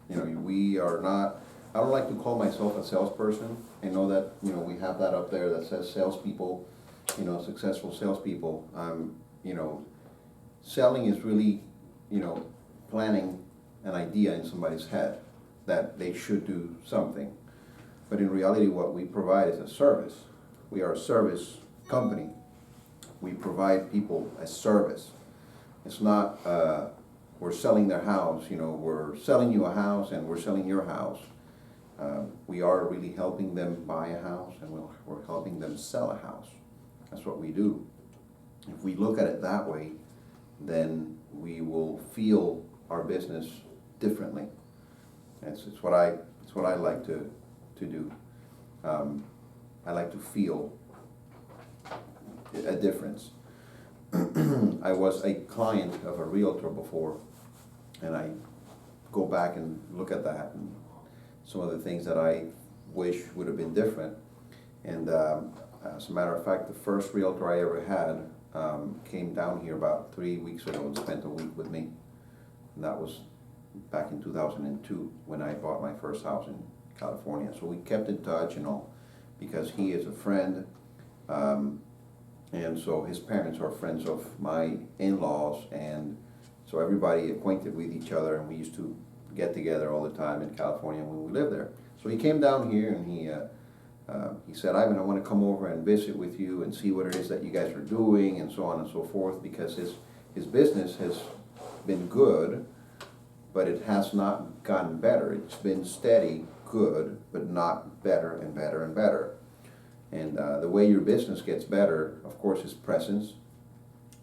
We are not, I don't like to call myself a salesperson. I know that, we have that up there that says salespeople, successful salespeople. Selling is really, planning an idea in somebody's head that they should do something. But in reality, what we provide is a service. We are a service company. We provide people a service. It's not, we're selling their house, we're selling you a house and we're selling your house. We are really helping them buy a house, and we're helping them sell a house. That's what we do. If we look at it that way, then we will feel our business differently. It's what I like to do. I like to feel a difference. I was a client of a realtor before, and I go back and look at that and some of the things that I wish would have been different. And as a matter of fact, the first realtor I ever had came down here about 3 weeks ago and spent a week with me. And that was back in 2002 when I bought my first house in California. So we kept in touch, because he is a friend. And so his parents are friends of my in-laws, and so everybody acquainted with each other, and we used to get together all the time in California when we lived there. So he came down here and he said, Ivan, I want to come over and visit with you and see what it is that you guys are doing and so on and so forth, because his business has been good, but it has not gotten better. It's been steady, good, but not better and better and better. And the way your business gets better, of course, is presence.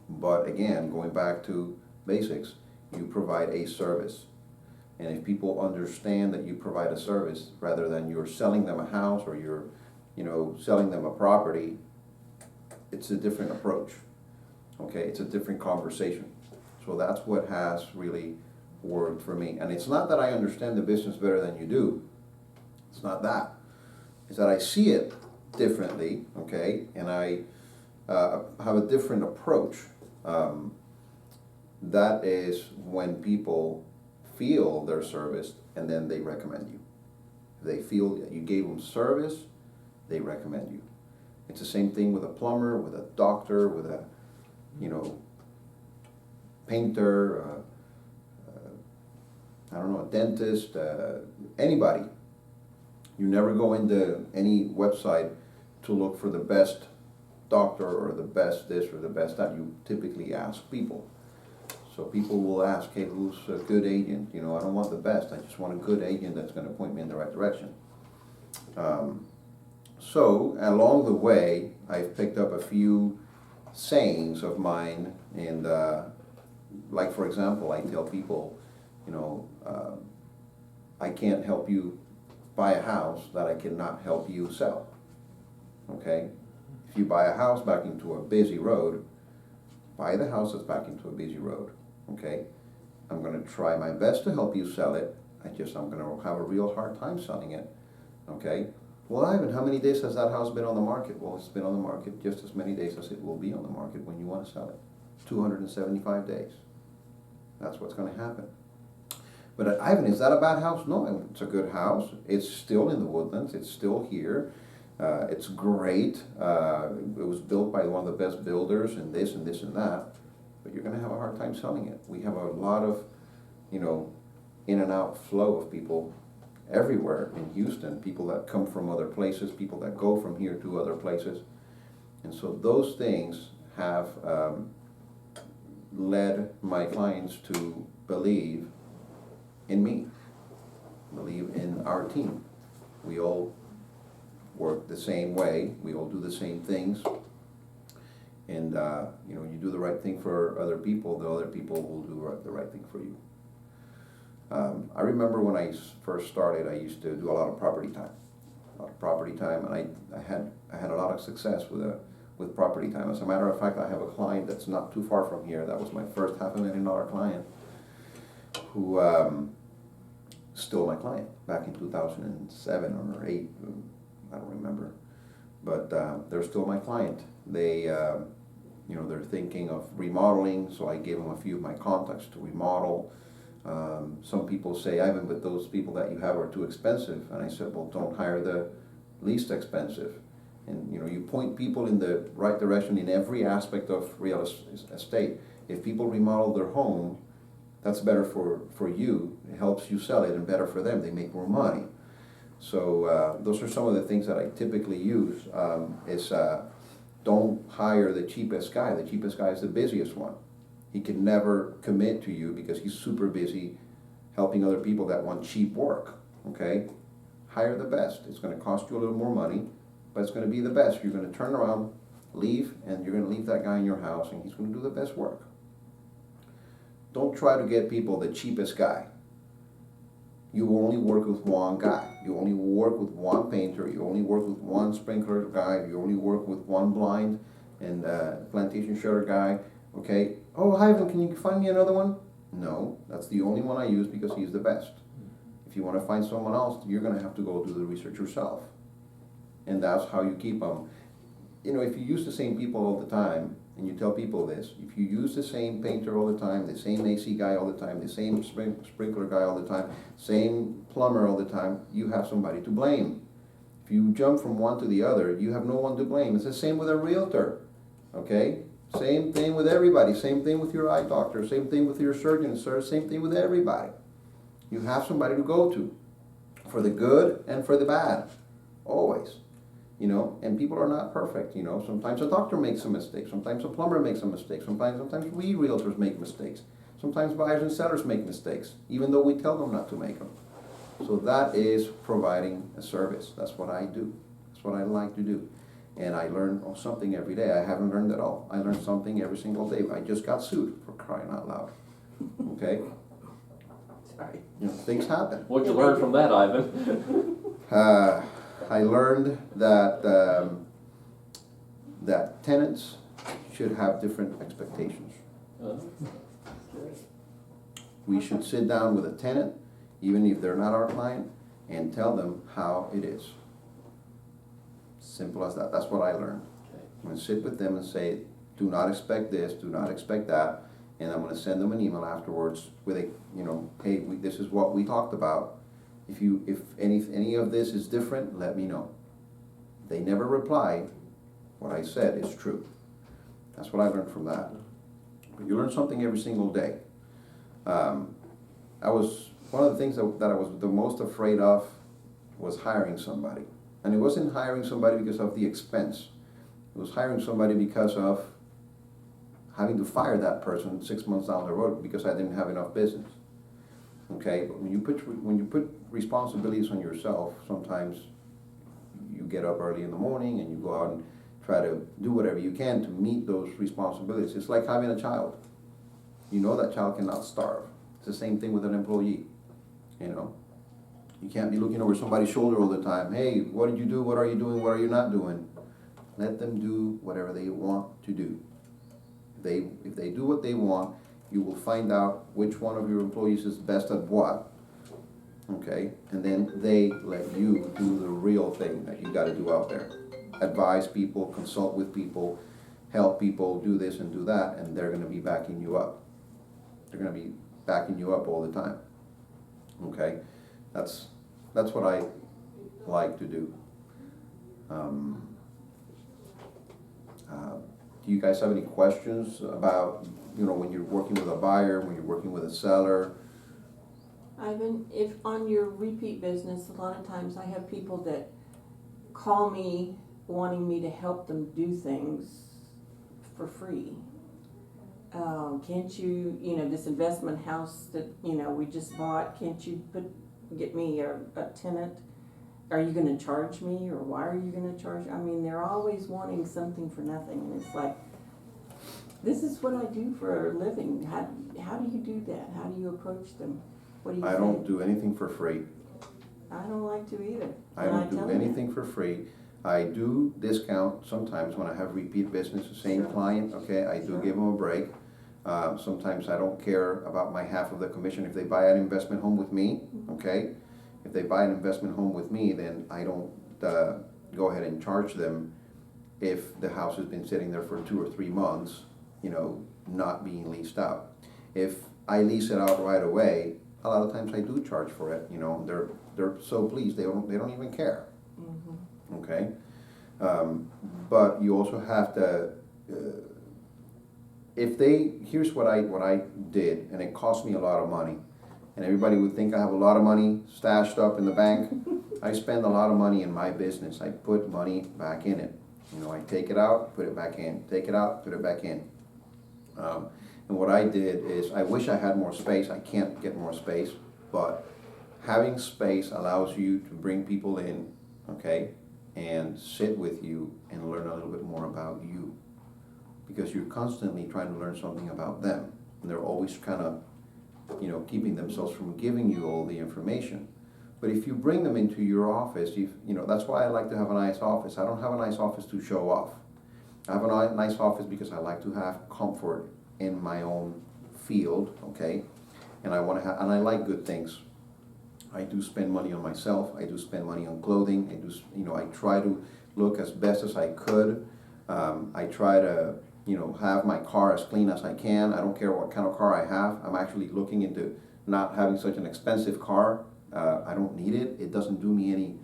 But again, going back to basics, you provide a service. And if people understand that you provide a service rather than you're selling them a house or you're, selling them a property, it's a different approach. Okay, it's a different conversation. So that's what has really worked for me. And it's not that I understand the business better than you do. It's not that. It's that I see it differently, okay, and I have a different approach. That is when people feel their service and then they recommend you. If they feel that you gave them service, they recommend you. It's the same thing with a plumber, with a doctor, with a, painter, a dentist, anybody. You never go into any website to look for the best doctor or the best this or the best that. You typically ask people. So people will ask, hey, who's a good agent? I don't want the best. I just want a good agent that's going to point me in the right direction. So along the way, I've picked up a few sayings of mine, and like for example, I tell people, I can't help you buy a house that I cannot help you sell. Okay? If you buy a house back into a busy road, buy the house that's back into a busy road. Okay? I'm going to try my best to help you sell it. I'm going to have a real hard time selling it. Okay? Well, Ivan, how many days has that house been on the market? Well, it's been on the market just as many days as it will be on the market when you want to sell it. 275 days. That's what's going to happen. But Ivan, is that a bad house? No, it's a good house. It's still in the Woodlands. It's still here. It's great. It was built by one of the best builders and this and this and that. But you're going to have a hard time selling it. We have a lot of, in and out flow of people everywhere in Houston. People that come from other places, people that go from here to other places. And so those things have led my clients to believe in me, believe in our team. We all work the same way, we all do the same things, and you do the right thing for other people, the other people will do the right thing for you. I remember when I first started, I used to do a lot of property time, and I had a lot of success with property time. As a matter of fact, I have a client that's not too far from here. That was my first $500,000 client, who stole my client back in 2007 or 8, I don't remember, but they're still my client. They they're thinking of remodeling, so I gave them a few of my contacts to remodel. Some people say, Ivan, but those people that you have are too expensive. And I said, well, don't hire the least expensive. And you point people in the right direction in every aspect of real estate. If people remodel their home, that's better for you. It helps you sell it, and better for them. They make more money. So those are some of the things that I typically use. Don't hire the cheapest guy. The cheapest guy is the busiest one. He can never commit to you because he's super busy helping other people that want cheap work. Okay? Hire the best. It's going to cost you a little more money, but it's going to be the best. You're going to turn around, leave, and you're going to leave that guy in your house, and he's going to do the best work. Don't try to get people the cheapest guy. You only work with one guy. You only work with one painter. You only work with one sprinkler guy. You only work with one blind and plantation shutter guy. Okay? Oh, Ivan, can you find me another one? No, that's the only one I use because he's the best. If you want to find someone else, you're going to have to go do the research yourself. And that's how you keep them. If you use the same people all the time, and you tell people this, if you use the same painter all the time, the same AC guy all the time, the same sprinkler guy all the time, same plumber all the time, you have somebody to blame. If you jump from one to the other, you have no one to blame. It's the same with a realtor, okay? Same thing with everybody, same thing with your eye doctor, same thing with your surgeon, same thing with everybody. You have somebody to go to, for the good and for the bad, always. And people are not perfect, Sometimes a doctor makes a mistake. Sometimes a plumber makes a mistake. Sometimes we realtors make mistakes. Sometimes buyers and sellers make mistakes, even though we tell them not to make them. So that is providing a service. That's what I do. That's what I like to do. And I learn something every day. I haven't learned it all. I learn something every single day. I just got sued, for crying out loud. Okay? Sorry. Things happen. What'd you learn from that, Ivan? I learned that that tenants should have different expectations. We should sit down with a tenant, even if they're not our client, and tell them how it is. Simple as that. That's what I learned. I'm going to sit with them and say, do not expect this, do not expect that, and I'm going to send them an email afterwards with a, hey, this is what we talked about. If any of this is different, let me know. They never reply. What I said is true. That's what I learned from that. But you learn something every single day. One of the things that I was the most afraid of was hiring somebody. And it wasn't hiring somebody because of the expense. It was hiring somebody because of having to fire that person 6 months down the road because I didn't have enough business. Okay, but when you put responsibilities on yourself, sometimes you get up early in the morning and you go out and try to do whatever you can to meet those responsibilities. It's like having a child. That child cannot starve. It's the same thing with an employee. You can't be looking over somebody's shoulder all the time. Hey, what did you do? What are you doing? What are you not doing? Let them do whatever they want to do. If they do what they want, you will find out which one of your employees is best at what, okay? And then they let you do the real thing that you got to do out there. Advise people, consult with people, help people, do this and do that, and they're going to be backing you up. They're going to be backing you up all the time, okay? That's what I like to do. Do you guys have any questions about, when you're working with a buyer, when you're working with a seller? Ivan, if on your repeat business, a lot of times I have people that call me wanting me to help them do things for free. Can't you, this investment house that, we just bought, can't you get me a tenant? Are you going to charge me, or why are you going to charge? I mean, they're always wanting something for nothing, and it's like, this is what I do for a living. How do you do that? How do you approach them? What do you I say? don't do anything for free. I don't like to either. I don't do anything for free. I do discount sometimes when I have repeat business, the same client, okay, I do give them a break. Sometimes I don't care about my half of the commission if they buy an investment home with me, okay? If they buy an investment home with me, then I don't go ahead and charge them if the house has been sitting there for 2 or 3 months, not being leased out. If I lease it out right away, a lot of times I do charge for it, you know, they're so pleased, they don't even care, okay? But you also have to, here's what I did, and it cost me a lot of money, and everybody would think I have a lot of money stashed up in the bank. I spend a lot of money in my business. I put money back in it. You know, I take it out, put it back in, take it out, put it back in. And what I did is, I wish I had more space. I can't get more space, but having space allows you to bring people in, okay, and sit with you and learn a little bit more about you, because you're constantly trying to learn something about them, and they're always kind of, you know, keeping themselves from giving you all the information. But if you bring them into your office, you know, that's why I like to have a nice office. I don't have a nice office to show off. I have a nice office because I like to have comfort in my own field, okay? And I want to have, and I like good things. I do spend money on myself. I do spend money on clothing. I do, you know, I try to look as best as I could. I try to, you know, have my car as clean as I can. I don't care what kind of car I have. I'm actually looking into not having such an expensive car. I don't need it. It doesn't do me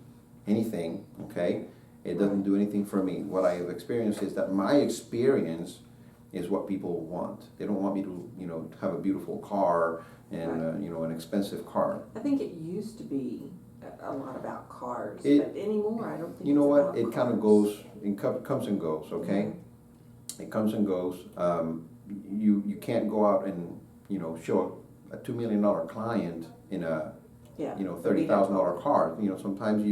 anything, okay? It doesn't do anything for me. What I have experienced is that my experience is what people want. They don't want me to, you know, have a beautiful car and, you know, an expensive car. I think it used to be a lot about cars, It, but anymore I don't think you know it's what, about it kind of cars. goes, it comes and goes, okay? It comes and goes. You can't go out and, you know, show a $2 million client in a, Yeah, you know, $30,000 car. You know, sometimes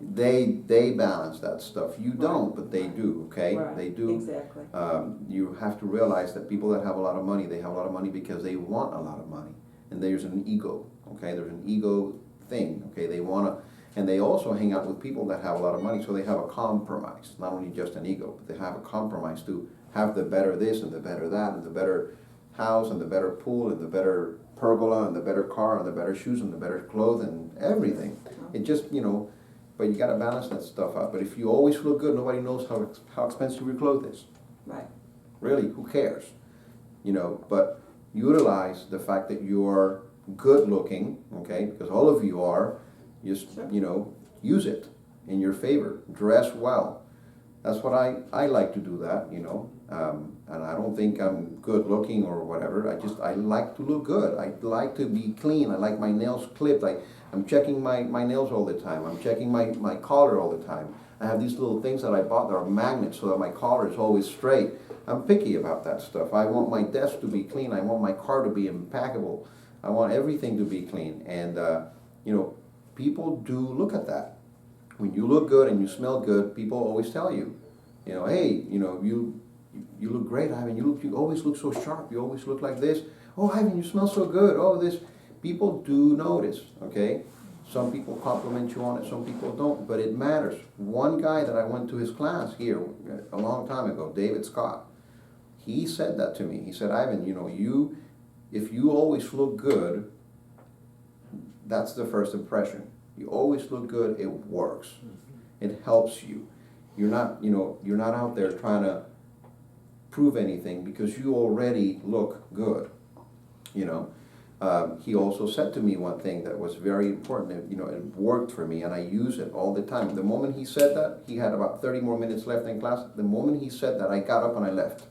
they balance that stuff. You don't, but they do, okay? Right, They do. exactly. You have to realize that people that have a lot of money, they have a lot of money because they want a lot of money. And there's an ego, okay? There's an ego thing, okay? They want to, and they also hang out with people that have a lot of money, so they have a compromise. Not only just an ego, but they have a compromise to have the better this and the better that and the better house and the better pool and the better pergola and the better car and the better shoes and the better clothes and everything. It just, you know, but you got to balance that stuff out. But if you always look good, nobody knows how expensive your clothes is. Right. Really, who cares? You know, but utilize the fact that you're good looking, okay, because all of you are, just, Sure. you know, use it in your favor. Dress well. That's what I like to do that, you know. And I don't think I'm good looking or whatever. I like to look good. I like to be clean. I like my nails clipped. I'm checking my nails all the time. I'm checking my collar all the time. I have these little things that I bought that are magnets so that my collar is always straight. I'm picky about that stuff. I want my desk to be clean. I want my car to be impeccable. I want everything to be clean. And, you know, people do look at that. When you look good and you smell good, people always tell you, you know, hey, you know, you look great, Ivan. You always look so sharp. You always look like this. Oh, Ivan, you smell so good. Oh, this. People do notice, okay? Some people compliment you on it, some people don't, but it matters. One guy that I went to his class here a long time ago, David Scott, he said that to me. He said, Ivan, you know, if you always look good, that's the first impression. You always look good, it works. It helps you. You're not, you know, you're not out there trying to prove anything because you already look good, you know. He also said to me one thing that was very important, you know, it worked for me and I use it all the time. The moment he said that, he had about 30 more minutes left in class. The moment he said that, I got up and I left.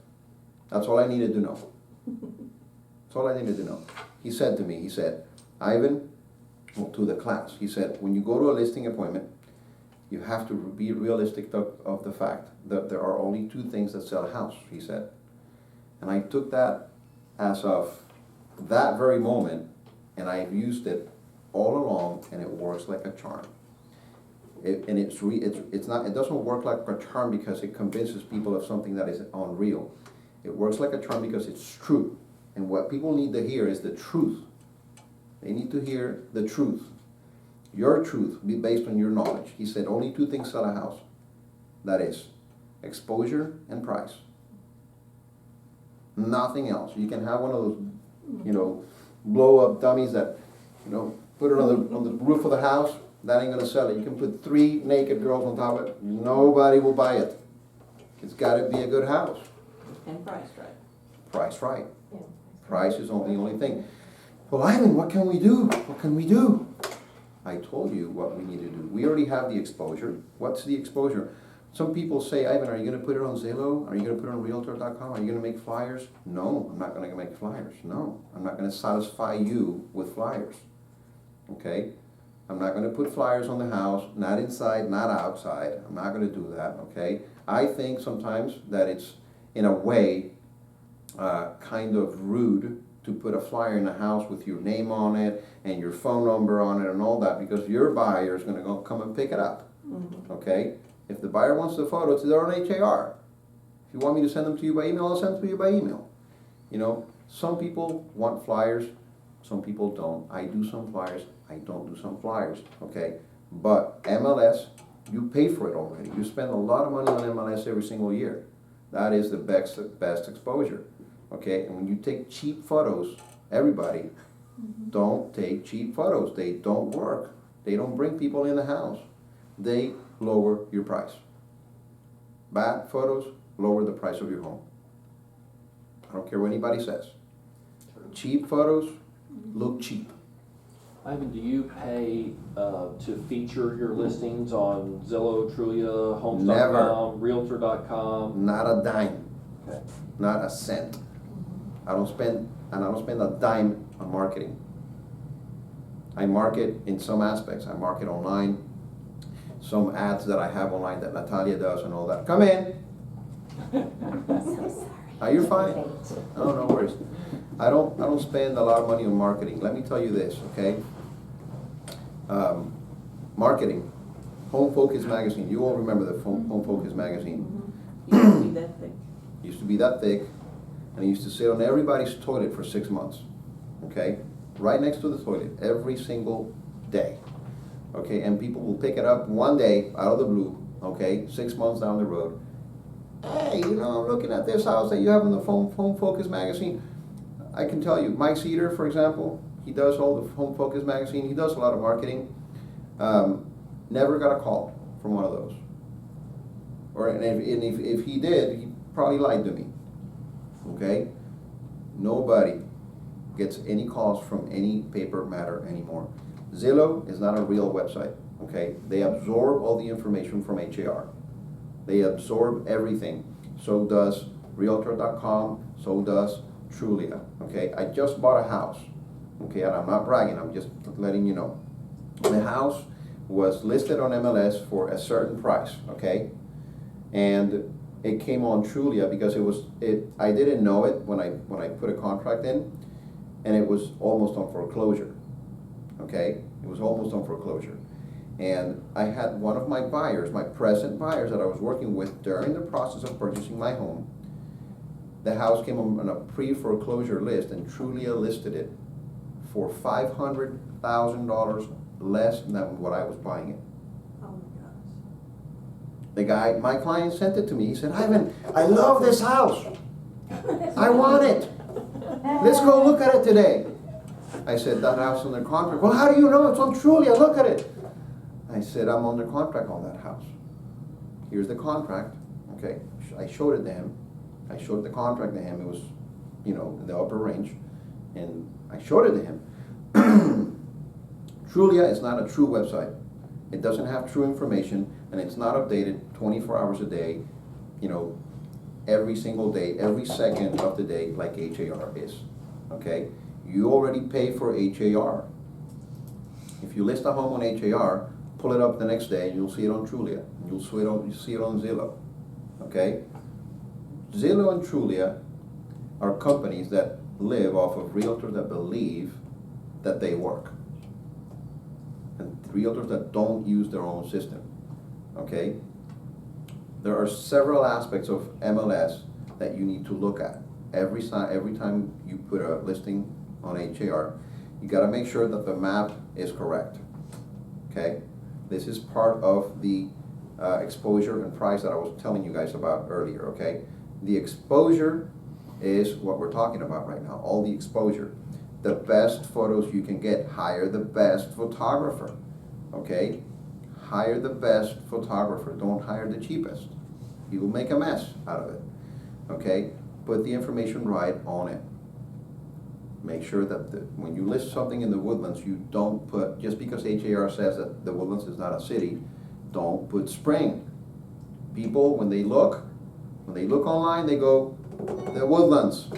That's all I needed to know. That's all I needed to know. He said to me, he said, Ivan, well, to the class, he said, when you go to a listing appointment, you have to be realistic of the fact that there are only two things that sell a house, he said. And I took that as of that very moment, and I've used it all along, and it works like a charm. It doesn't work like a charm because it convinces people of something that is unreal. It works like a charm because it's true. And what people need to hear is the truth. They need to hear the truth. Your truth, be based on your knowledge. He said only two things sell a house. That is exposure and price. Nothing else. You can have one of those, you know, blow up dummies that, you know, put it on the roof of the house. That ain't gonna sell it. You can put 3 naked girls on top of it. Nobody will buy it. It's gotta be a good house. And priced right. Price right. Yeah. Price is the only thing. Well, Ivan, what can we do? What can we do? I told you what we need to do. We already have the exposure. What's the exposure? Some people say, Ivan, are you going to put it on Zillow? Are you going to put it on Realtor.com? Are you going to make flyers? No, I'm not going to make flyers. No, I'm not going to satisfy you with flyers. Okay? I'm not going to put flyers on the house, not inside, not outside. I'm not going to do that. Okay? I think sometimes that it's, in a way, kind of rude to put a flyer in the house with your name on it and your phone number on it and all that, because your buyer is going to go come and pick it up. Mm-hmm. Okay? If the buyer wants the photos, they're on HAR. If you want me to send them to you by email, I'll send them to you by email. You know, some people want flyers, some people don't. I do some flyers, I don't do some flyers. Okay? But MLS, you pay for it already. You spend a lot of money on MLS every single year. That is the best exposure. Okay, and when you take cheap photos, everybody, don't take cheap photos. They don't work. They don't bring people in the house. They lower your price. Bad photos lower the price of your home. I don't care what anybody says. Cheap photos look cheap. Ivan, do you pay to feature your listings on Zillow, Trulia, Homes.com, Realtor.com? Not a dime. Okay. Not a cent. I don't spend a dime on marketing. I market in some aspects. I market online. Some ads that I have online that Natalia does and all that. Come in. So sorry. Are you fine? Oh, no worries. I don't spend a lot of money on marketing. Let me tell you this, okay? Marketing. Home Focus magazine. You all remember the Home Focus magazine. Mm-hmm. Used to be that thick. Used to be that thick, and it used to sit on everybody's toilet for 6 months. Okay? Right next to the toilet, every single day. Okay, and people will pick it up one day out of the blue, okay, 6 months down the road. Hey, you know, I'm looking at this house that you have in the Home Focus magazine. I can tell you, Mike Cedar, for example, he does all the Home Focus magazine. He does a lot of marketing. Never got a call from one of those. And if he did, he probably lied to me. Okay? Nobody gets any calls from any paper matter anymore. Zillow is not a real website. Okay? They absorb all the information from HAR. They absorb everything. So does Realtor.com, so does Trulia. Okay? I just bought a house. Okay, and I'm not bragging, I'm just letting you know. The house was listed on MLS for a certain price, okay? And it came on Trulia because I didn't know it when I put a contract in, and it was almost on foreclosure. Okay? It was almost on foreclosure. And I had one of my buyers, my present buyers that I was working with during the process of purchasing my home. The house came on a pre-foreclosure list, and Trulia listed it for $500,000 less than what I was buying it. Oh my gosh. The guy, my client, sent it to me. He said, Ivan, I love this house. I want it. Let's go look at it today. I said, that house is under contract. Well, how do you know it's on Trulia? Look at it. I said, I'm under contract on that house. Here's the contract. Okay, I showed it to him. I showed the contract to him. It was, you know, in the upper range. And I showed it to him. Trulia is not a true website. It doesn't have true information, and it's not updated 24 hours a day, you know, every single day, every second of the day, like HAR is. Okay? You already pay for HAR. If you list a home on HAR, pull it up the next day, and you'll see it on Trulia. You'll see it on Zillow. Okay? Zillow and Trulia are companies that live off of realtors that believe that they work, and realtors that don't use their own system. Okay? There are several aspects of MLS that you need to look at. Every time you put a listing on HAR, you got to make sure that the map is correct. Okay? This is part of the exposure and price that I was telling you guys about earlier. Okay? The exposure is what we're talking about right now, all the exposure. The best photos you can get. Hire the best photographer, okay? Hire the best photographer. Don't hire the cheapest. You will make a mess out of it, okay? Put the information right on it. make sure that when you list something in the Woodlands, you don't put, just because HAR says that the Woodlands is not a city, don't put Spring. People, when they look online, they go, the Woodlands.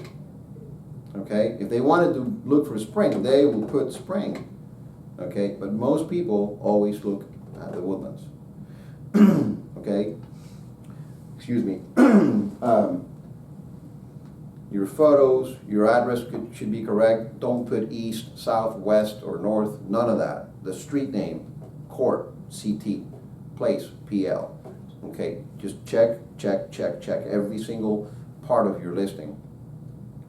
Okay, if they wanted to look for Spring, they will put Spring. Okay, but most people always look at the Woodlands. Okay, excuse me. Your photos, your address should be correct. Don't put east, south, west, or north, none of that. The street name, Court, CT, place, PL. Okay, just check every single part of your listing.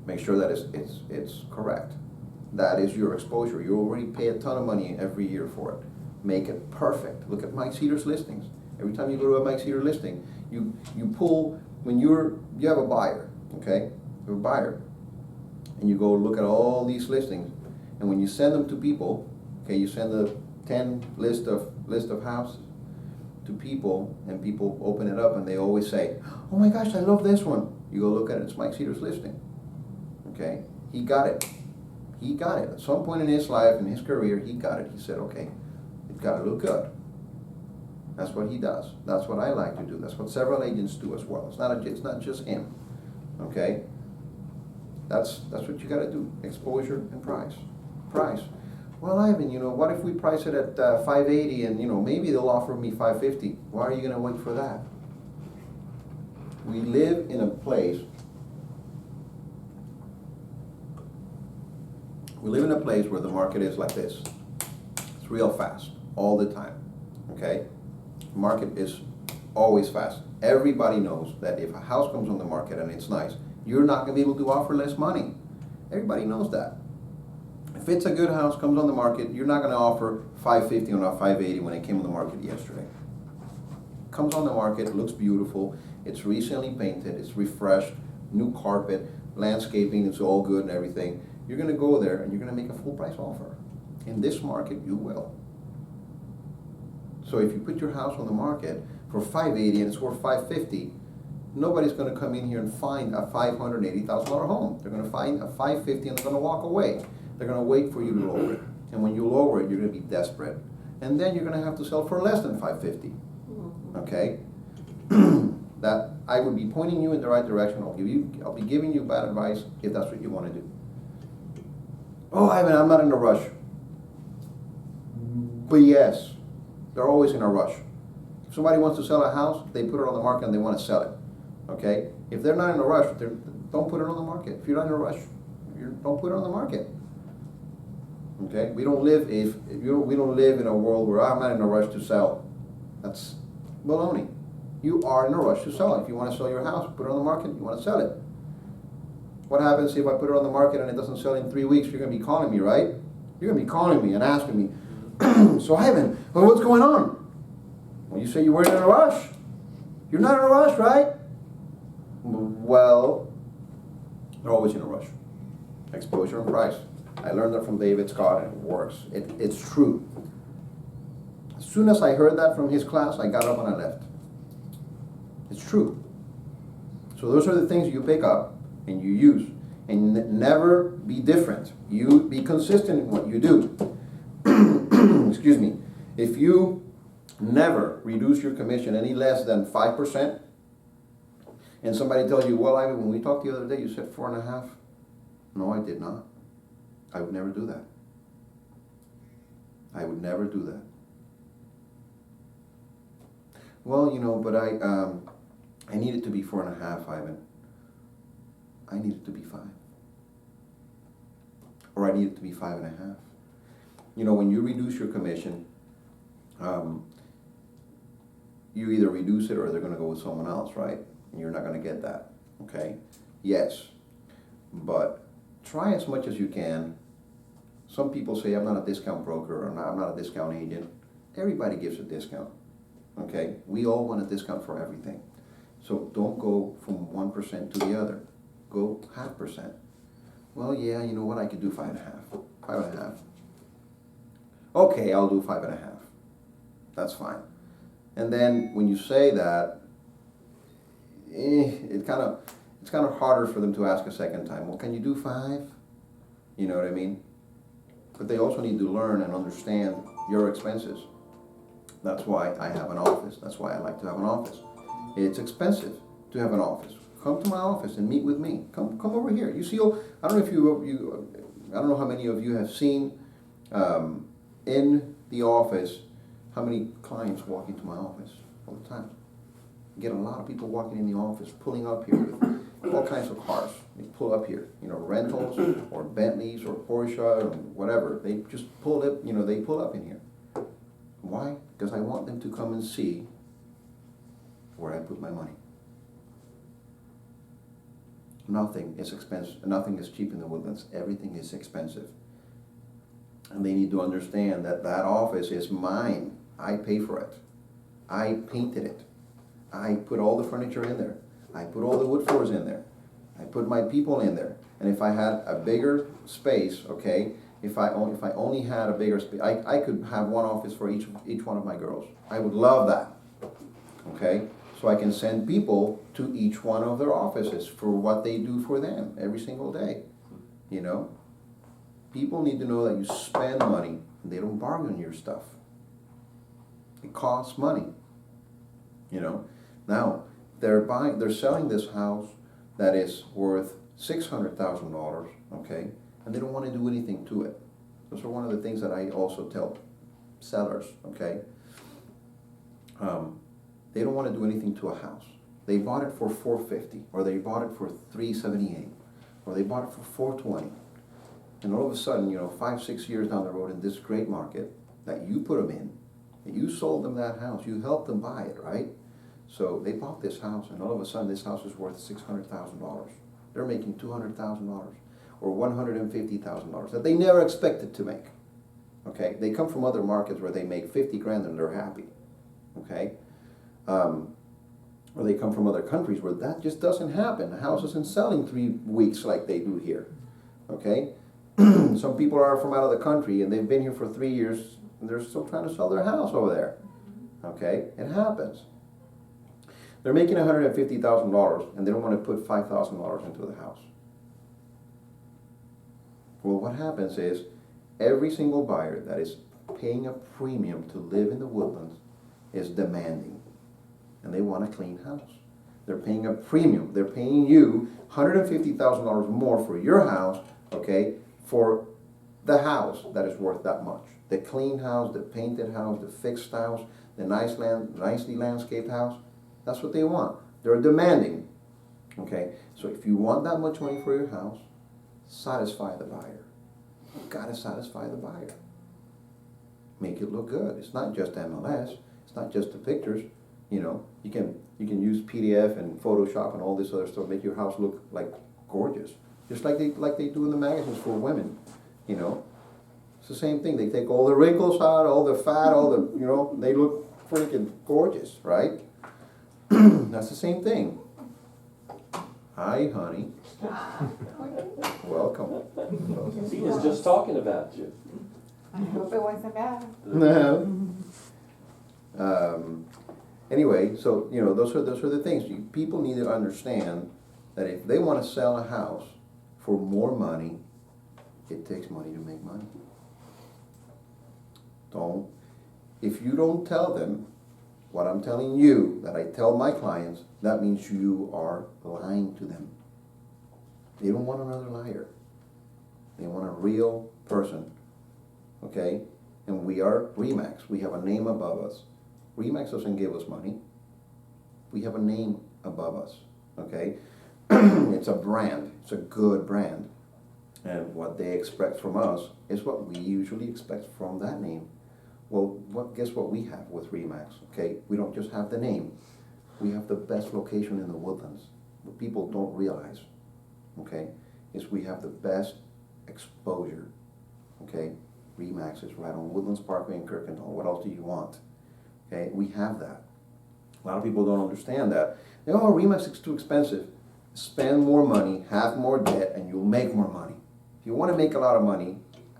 Make sure that it's correct. That is your exposure. You already pay a ton of money every year for it. Make it perfect. Look at Mike Cedar's listings. Every time you go to a Mike Cedar listing, you pull, when you have a buyer, okay? You have a buyer, and you go look at all these listings, and when you send them to people, okay, you send a 10 list of houses to people, and people open it up and they always say, oh my gosh, I love this one. You go look at it, it's Mike Cedar's listing. Okay? He got it. He got it. At some point in his life, in his career, he got it. He said, okay, it's got to look good. That's what he does. That's what I like to do. That's what several agents do as well. It's not just him. Okay? That's what you got to do. Exposure and price. Price. Well, Ivan, what if we price it at $580 and maybe they'll offer me $550? Why are you going to wait for that? We live in a place. We live in a place where the market is like this. It's real fast, all the time, okay? The market is always fast. Everybody knows that if a house comes on the market and it's nice, you're not gonna be able to offer less money. Everybody knows that. If it's a good house, comes on the market, you're not gonna offer $550 or not $580 when it came on the market yesterday. Comes on the market, it looks beautiful, it's recently painted, it's refreshed, new carpet, landscaping, it's all good and everything. You're going to go there and you're going to make a full price offer. In this market, you will. So if you put your house on the market for $580 and it's worth $550, nobody's going to come in here and find a $580,000 home. They're going to find a $550 and they're going to walk away. They're going to wait for you to lower it. And when you lower it, you're going to be desperate. And then you're going to have to sell for less than $550. Okay? That I would be pointing you in the right direction. I'll be giving you bad advice if that's what you want to do. Oh, Ivan, I'm not in a rush. But yes, they're always in a rush. If somebody wants to sell a house, they put it on the market and they want to sell it. Okay? If they're not in a rush, don't put it on the market. If you're not in a rush, don't put it on the market. Okay? We don't live in a world where I'm not in a rush to sell. That's baloney. You are in a rush to sell it. If you want to sell your house, put it on the market. You want to sell it. What happens if I put it on the market and it doesn't sell in 3 weeks? You're going to be calling me, right? You're going to be calling me and asking me, so Ivan, well, what's going on? Well, you say you weren't in a rush. You're not in a rush, right? Well, they're always in a rush. Exposure and price. I learned that from David Scott and it works. It's true. As soon as I heard that from his class, I got up and I left. It's true. So those are the things you pick up and you use, and never be different. You be consistent in what you do. Excuse me. If you never reduce your commission any less than 5%, and somebody tells you, well, Ivan, when we talked the other day, you said 4.5. No, I did not. I would never do that. I would never do that. Well, but I need it to be 4.5, Ivan. I need it to be 5. Or I need it to be 5.5. When you reduce your commission, you either reduce it or they're going to go with someone else, right? And you're not going to get that, okay? Yes, but try as much as you can. Some people say, I'm not a discount broker or I'm not a discount agent. Everybody gives a discount, okay? We all want a discount for everything. So don't go from 1% to the other. Go 0.5%. Well, yeah, you know what? I could do 5.5. 5.5. Okay, I'll do 5.5. That's fine. And then when you say that, it's kind of harder for them to ask a second time. Well, can you do 5? You know what I mean? But they also need to learn and understand your expenses. That's why I have an office. That's why I like to have an office. It's expensive to have an office. Come to my office and meet with me. Come over here. You see, I don't know if I don't know how many of you have seen in the office how many clients walk into my office all the time. I get a lot of people walking in the office, pulling up here with all kinds of cars. They pull up here, rentals or Bentleys or Porsche or whatever. They just pull up, they pull up in here. Why? Because I want them to come and see where I put my money. Nothing is expensive. Nothing is cheap in the Woodlands. Everything is expensive. And they need to understand that that office is mine. I pay for it. I painted it. I put all the furniture in there. I put all the wood floors in there. I put my people in there. And if I had a bigger space, okay, if I only had a bigger space, I could have one office for each one of my girls. I would love that. Okay? So I can send people to each one of their offices for what they do for them every single day. People need to know that you spend money and they don't bargain your stuff. It costs money. Now they're selling this house that is worth $600,000, okay, and they don't want to do anything to it. Those are one of the things that I also tell sellers, okay. They don't want to do anything to a house. They bought it for $450, or they bought it for $378, or they bought it for $420, and all of a sudden, 5-6 years down the road in this great market that you put them in, that you sold them that house, you helped them buy it, right? So they bought this house, and all of a sudden this house is worth $600,000. They're making $200,000 or $150,000 that they never expected to make. Okay, they come from other markets where they make 50 grand and they're happy. Okay, or they come from other countries where that just doesn't happen. The house isn't selling 3 weeks like they do here. Okay, some people are from out of the country and they've been here for 3 years and they're still trying to sell their house over there. Okay, it happens. They're making $150,000 and they don't want to put $5,000 into the house. Well, what happens is every single buyer that is paying a premium to live in the Woodlands is demanding, and they want a clean house. They're paying a premium. They're paying you $150,000 more for your house, okay, for the house that is worth that much. The clean house, the painted house, the fixed house, the nicely landscaped house. That's what they want. They're demanding. Okay, so if you want that much money for your house, satisfy the buyer. You've got to satisfy the buyer. Make it look good. It's not just MLS. It's not just the pictures. You can use PDF and Photoshop and all this other stuff, make your house look like gorgeous, just like they do in the magazines for women. It's the same thing. They take all the wrinkles out, all the fat, all the they look freaking gorgeous, right? That's the same thing. Hi, honey. Welcome. He was just talking about you. I hope it wasn't bad. No. Anyway, so those are the things. People need to understand that if they want to sell a house for more money, it takes money to make money. If you don't tell them what I'm telling you, that I tell my clients, that means you are lying to them. They don't want another liar. They want a real person. Okay? And we are RE/MAX. We have a name above us. RE/MAX doesn't give us money. We have a name above us. Okay? It's a brand. It's a good brand. And what they expect from us is what we usually expect from that name. Well, guess what we have with RE/MAX, okay? We don't just have the name. We have the best location in the Woodlands. What people don't realize, okay, is we have the best exposure, okay? RE/MAX is right on Woodlands Parkway in Kirkendall. What else do you want? Okay, we have that. A lot of people don't understand that. They go, RE/MAX is too expensive. Spend more money, have more debt, and you'll make more money. If you want to make a lot of money,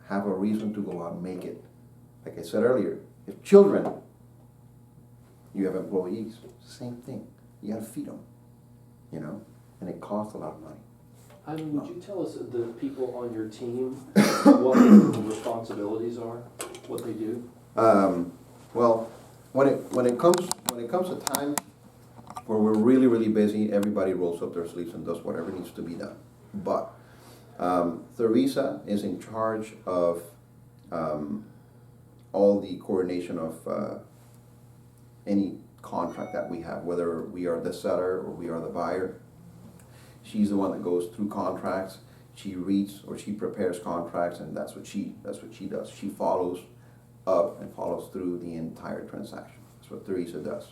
have a reason to go out and make it. Like I said earlier, if children, you have employees, same thing. You got to feed them, and it costs a lot of money. Would you tell us the people on your team what their responsibilities are, what they do? Well, when it comes to time where we're really, really busy, everybody rolls up their sleeves and does whatever needs to be done. But Teresa is in charge of all the coordination of any contract that we have, whether we are the seller or we are the buyer. She's the one that goes through contracts. She reads or she prepares contracts, and that's what she does. She follows up and follows through the entire transaction. That's what Teresa does.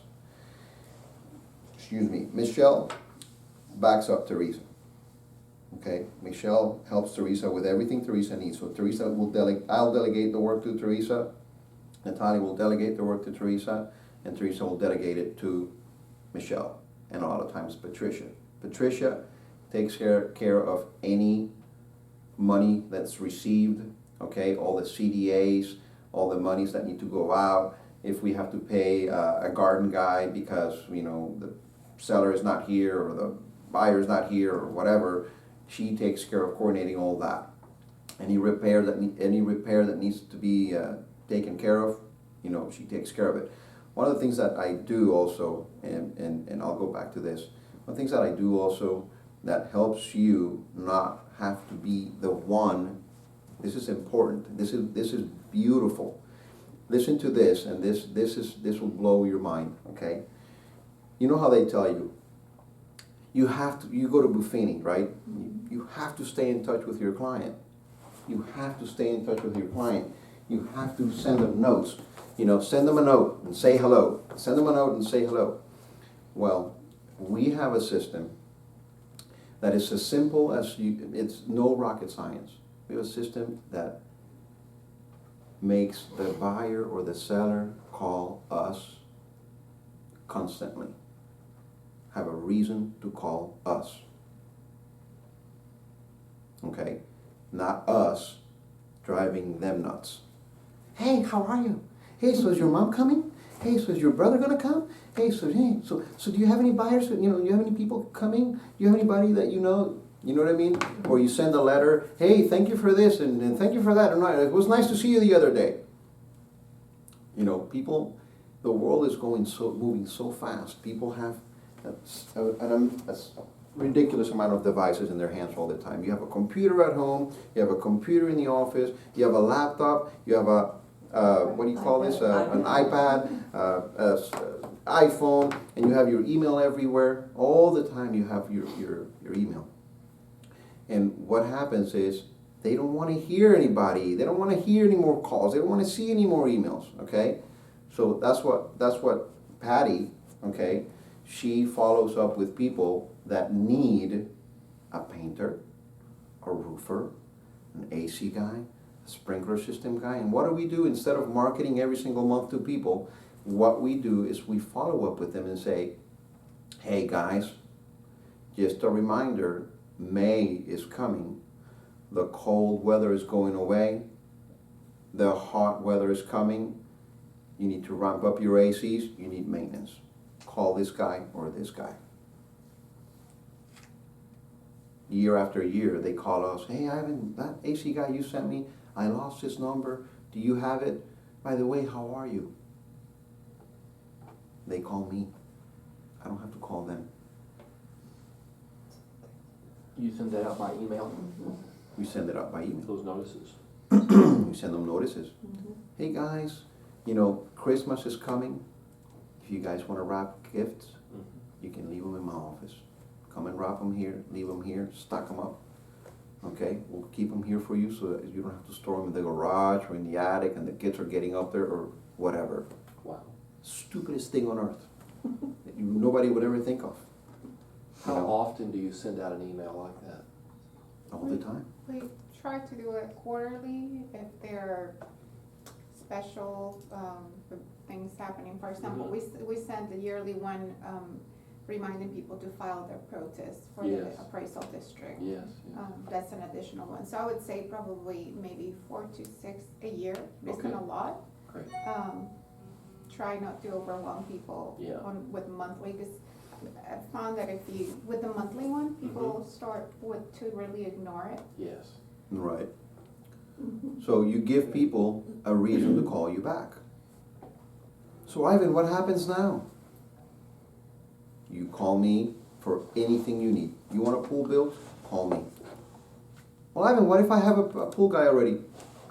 Excuse me. Michelle backs up Teresa. Okay, Michelle helps Teresa with everything Teresa needs. So Teresa will I'll delegate the work to Teresa. Natalia will delegate the work to Teresa, and Teresa will delegate it to Michelle, and a lot of times Patricia. Patricia takes care of any money that's received, okay, all the CDAs, all the monies that need to go out. If we have to pay a garden guy because, you know, the seller is not here or the buyer is not here or whatever, she takes care of coordinating all that. Any repair that needs to be taken care of, you know, she takes care of it. One of the things that I do also, and I'll go back to this, one of the things that I do also that helps you not have to be the one, this is important, this is beautiful. Listen to this, and this will blow your mind, okay? You know how they tell you, you go to Buffini, right? You have to stay in touch with your client. You have to stay in touch with your client. You have to send them notes. You know, send them a note and say hello. Send them a note and say hello. Well, we have a system that is as simple as it's no rocket science. We have a system that makes the buyer or the seller call us constantly. Have a reason to call us. Okay? Not us driving them nuts. Hey, how are you? Hey, so is your mom coming? Hey, so is your brother gonna come? Hey, so do you have any buyers? You know, do you have any people coming? Do you have anybody that you know? You know what I mean? Or you send a letter, hey, thank you for this and thank you for that. And it was nice to see you the other day. You know, people, the world is moving so fast. People have a ridiculous amount of devices in their hands all the time. You have a computer at home, you have a computer in the office, you have a laptop, you have a what do you call this? An iPad, iPhone, and you have your email everywhere. All the time you have your email. And what happens is they don't want to hear anybody. They don't want to hear any more calls. They don't want to see any more emails. Okay, so that's what Patty. Okay, she follows up with people that need a painter, a roofer, an AC guy, a sprinkler system guy. And what do we do? Instead of marketing every single month to people, what we do is we follow up with them and say, hey guys, just a reminder, May is coming. The cold weather is going away. The hot weather is coming. You need to ramp up your ACs. You need maintenance. Call this guy or this guy. Year after year, they call us, hey, that AC guy you sent me, I lost his number. Do you have it? By the way, how are you? They call me. I don't have to call them. You send that out by email? We send it out by email. Those notices? We send them notices. Hey guys, you know, Christmas is coming. If you guys want to wrap gifts, you can leave them in my office. Come and wrap them here, leave them here, stack them up. Okay, we'll keep them here for you so that you don't have to store them in the garage or in the attic and the kids are getting up there or whatever. Wow. Stupidest thing on earth that nobody would ever think of. How often do you send out an email like that? All the time. We try to do it quarterly if there are special things happening. For example, we send the yearly one reminding people to file their protest for the appraisal district. Yes. That's an additional one. So I would say probably maybe 4 to 6 a year. Isn't a lot. Great. Try not to overwhelm people Yeah. with monthly, because I found that if you, with the monthly one, people start to really ignore it. Yes. Right. So you give people a reason to call you back. So Ivan, what happens now? You call me for anything you need. You want a pool built? Call me. Well, Ivan, what if I have a pool guy already?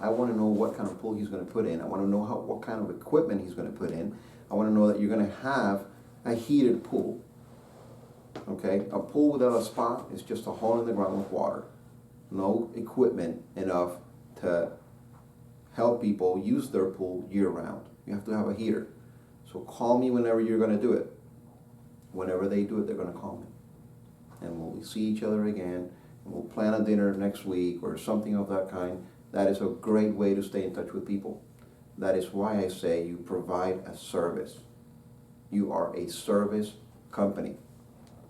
I want to know what kind of pool he's going to put in. I want to know what kind of equipment he's going to put in. I want to know that you're going to have a heated pool. Okay? A pool without a spa is just a hole in the ground with water. No equipment enough to help people use their pool year round. You have to have a heater. So call me whenever you're going to do it. Whenever they do it, they're going to call me. And we'll see each other again. And we'll plan a dinner next week or something of that kind. That is a great way to stay in touch with people. That is why I say you provide a service. You are a service company.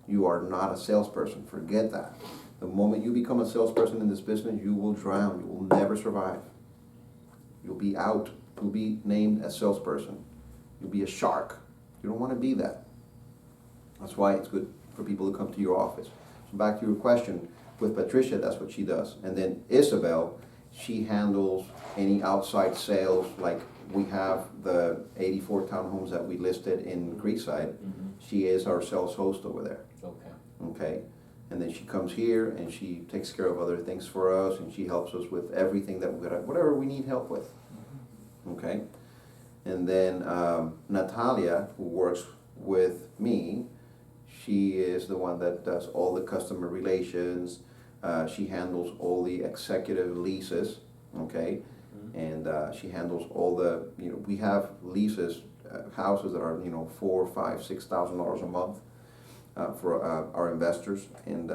You are not a salesperson. Forget that. The moment you become a salesperson in this business, you will drown. You will never survive. You'll be out. You'll be named a salesperson. You'll be a shark. You don't want to be that. That's why it's good for people to come to your office. So back to your question, with Patricia, that's what she does. And then Isabel, she handles any outside sales, like we have the 84 townhomes that we listed in Creekside. She is our sales host over there. Okay. And then she comes here and she takes care of other things for us, and she helps us with everything that whatever we need help with. Okay. And then Natalia, who works with me, she is the one that does all the customer relations. She handles all the executive leases, okay? And she handles all the, we have leases, houses that are, $4,000, $5,000, $6,000 a month for our investors. And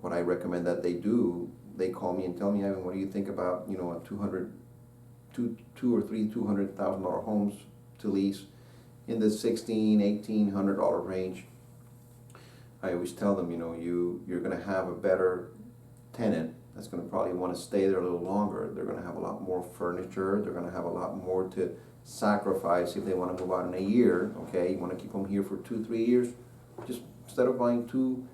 what I recommend that they do, they call me and tell me, Ivan, what do you think about, a two or three $200,000 homes to lease in the $1,600, $1,800 range? I always tell them, you're going to have a better tenant that's going to probably want to stay there a little longer. They're going to have a lot more furniture. They're going to have a lot more to sacrifice if they want to move out in a year. Okay, you want to keep them here for 2-3 years. Just instead of buying 2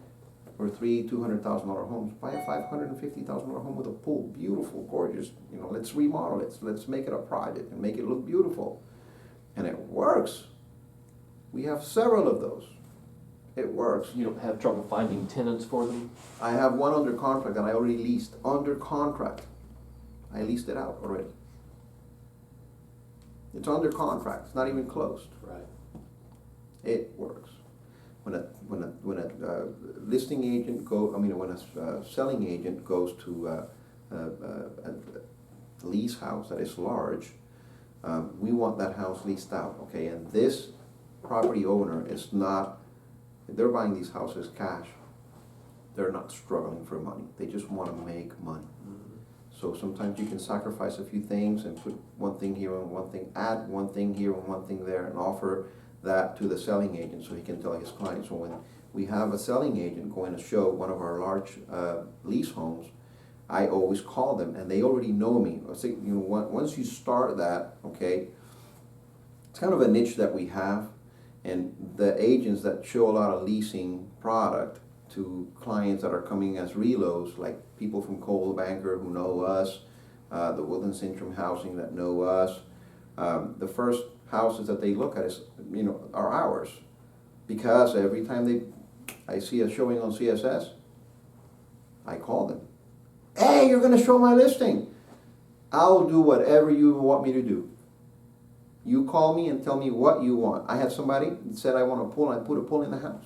or 3 $200,000 homes, buy a $550,000 home with a pool, beautiful, gorgeous. Let's remodel it. Let's make it a project and make it look beautiful, and it works. We have several of those. It works. You don't have trouble finding tenants for them? I have one under contract that I already leased. Under contract. I leased it out already. It's under contract. It's not even closed. Right. It works. When a listing agent when a selling agent goes to a lease house that is large, we want that house leased out. Okay, and this property owner is not. They're buying these houses cash. They're not struggling for money. They just want to make money. So sometimes you can sacrifice a few things and put one thing here and one thing, add one thing here and one thing there, and offer that to the selling agent so he can tell his clients. So when we have a selling agent going to show one of our large lease homes, I always call them, and they already know me. I say, once you start that, okay, it's kind of a niche that we have. And the agents that show a lot of leasing product to clients that are coming as reloads, like people from Coldwell Banker who know us, the Woodlands Interim Housing that know us, the first houses that they look at are ours, because every time I see a showing on CSS, I call them. Hey, you're going to show my listing. I'll do whatever you want me to do. You call me and tell me what you want. I had somebody that said, I want a pool, and I put a pool in the house.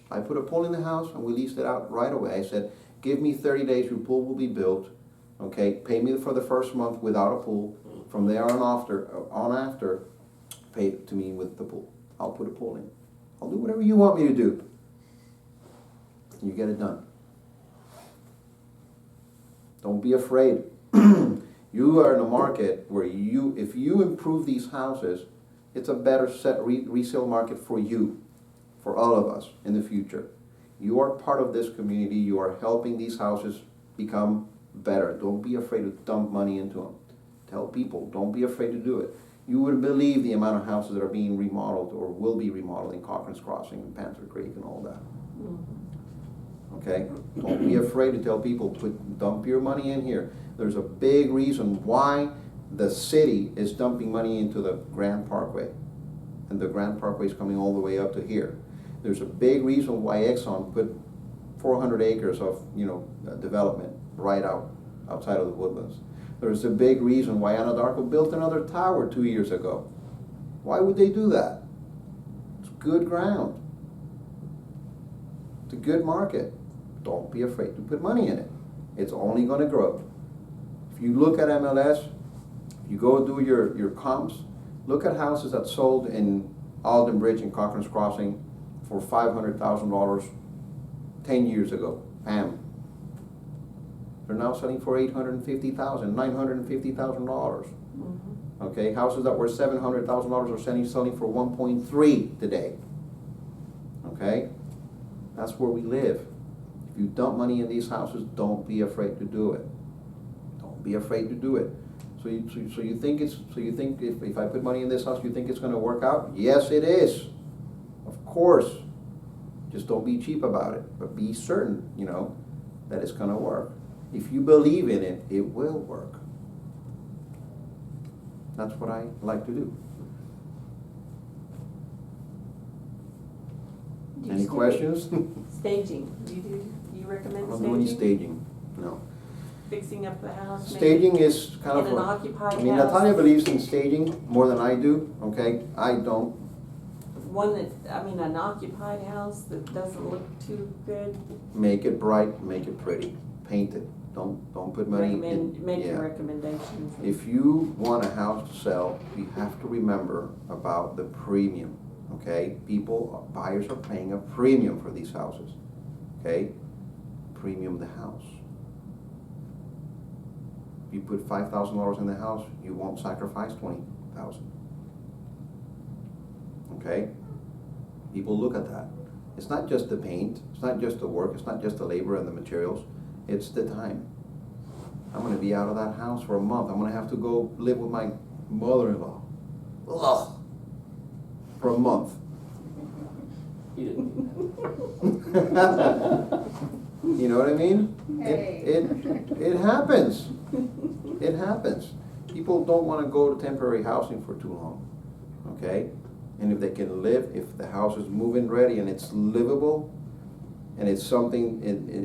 I put a pool in the house, and we leased it out right away. I said, give me 30 days, your pool will be built. Okay, pay me for the first month without a pool. From there on after, pay to me with the pool. I'll put a pool in. I'll do whatever you want me to do. You get it done. Don't be afraid. You are in a market where if you improve these houses, it's a better resale market for you, for all of us in the future. You are part of this community. You are helping these houses become better. Don't be afraid to dump money into them. Tell people, don't be afraid to do it. You wouldn't believe the amount of houses that are being remodeled or will be remodeled in Cochran's Crossing and Panther Creek and all that. Okay? Don't be afraid to tell people, dump your money in here. There's a big reason why the city is dumping money into the Grand Parkway. And the Grand Parkway is coming all the way up to here. There's a big reason why Exxon put 400 acres of, development right outside of the Woodlands. There's a big reason why Anadarko built another tower 2 years ago. Why would they do that? It's good ground. It's a good market. Don't be afraid to put money in it. It's only going to grow. If you look at MLS, you go do your comps, look at houses that sold in Alden Bridge and Cochran's Crossing for $500,000 10 years ago. Bam. They're now selling for $850,000, $950,000. Okay, houses that were $700,000 are selling for 1.3 today. Okay, that's where we live. If you dump money in these houses, don't be afraid to do it. Don't be afraid to do it. So you think if I put money in this house, you think it's going to work out? Yes, it is. Of course. Just don't be cheap about it, but be certain, that it's going to work. If you believe in it, it will work. That's what I like to do. Any questions? Staging. Do you recommend I don't staging? do any staging. No. Fixing up the house? Staging maybe? is kind of In an like, occupied house? Natalia believes in staging more than I do. Okay, I don't. An occupied house that doesn't look too good? Make it bright, make it pretty, paint it. Don't put money in. Making recommendations. If you want a house to sell, you have to remember about the premium. Okay, buyers are paying a premium for these houses. Okay, premium the house. If you put $5,000 in the house, you won't sacrifice $20,000. Okay, people look at that. It's not just the paint, it's not just the work, it's not just the labor and the materials, it's the time. I'm going to be out of that house for a month. I'm going to have to go live with my mother-in-law. Ugh. For a month. He didn't mean that. You know what I mean? Hey. It happens. It happens. People don't want to go to temporary housing for too long. Okay? And if they can live, if the house is move-in ready and it's livable, and it's something,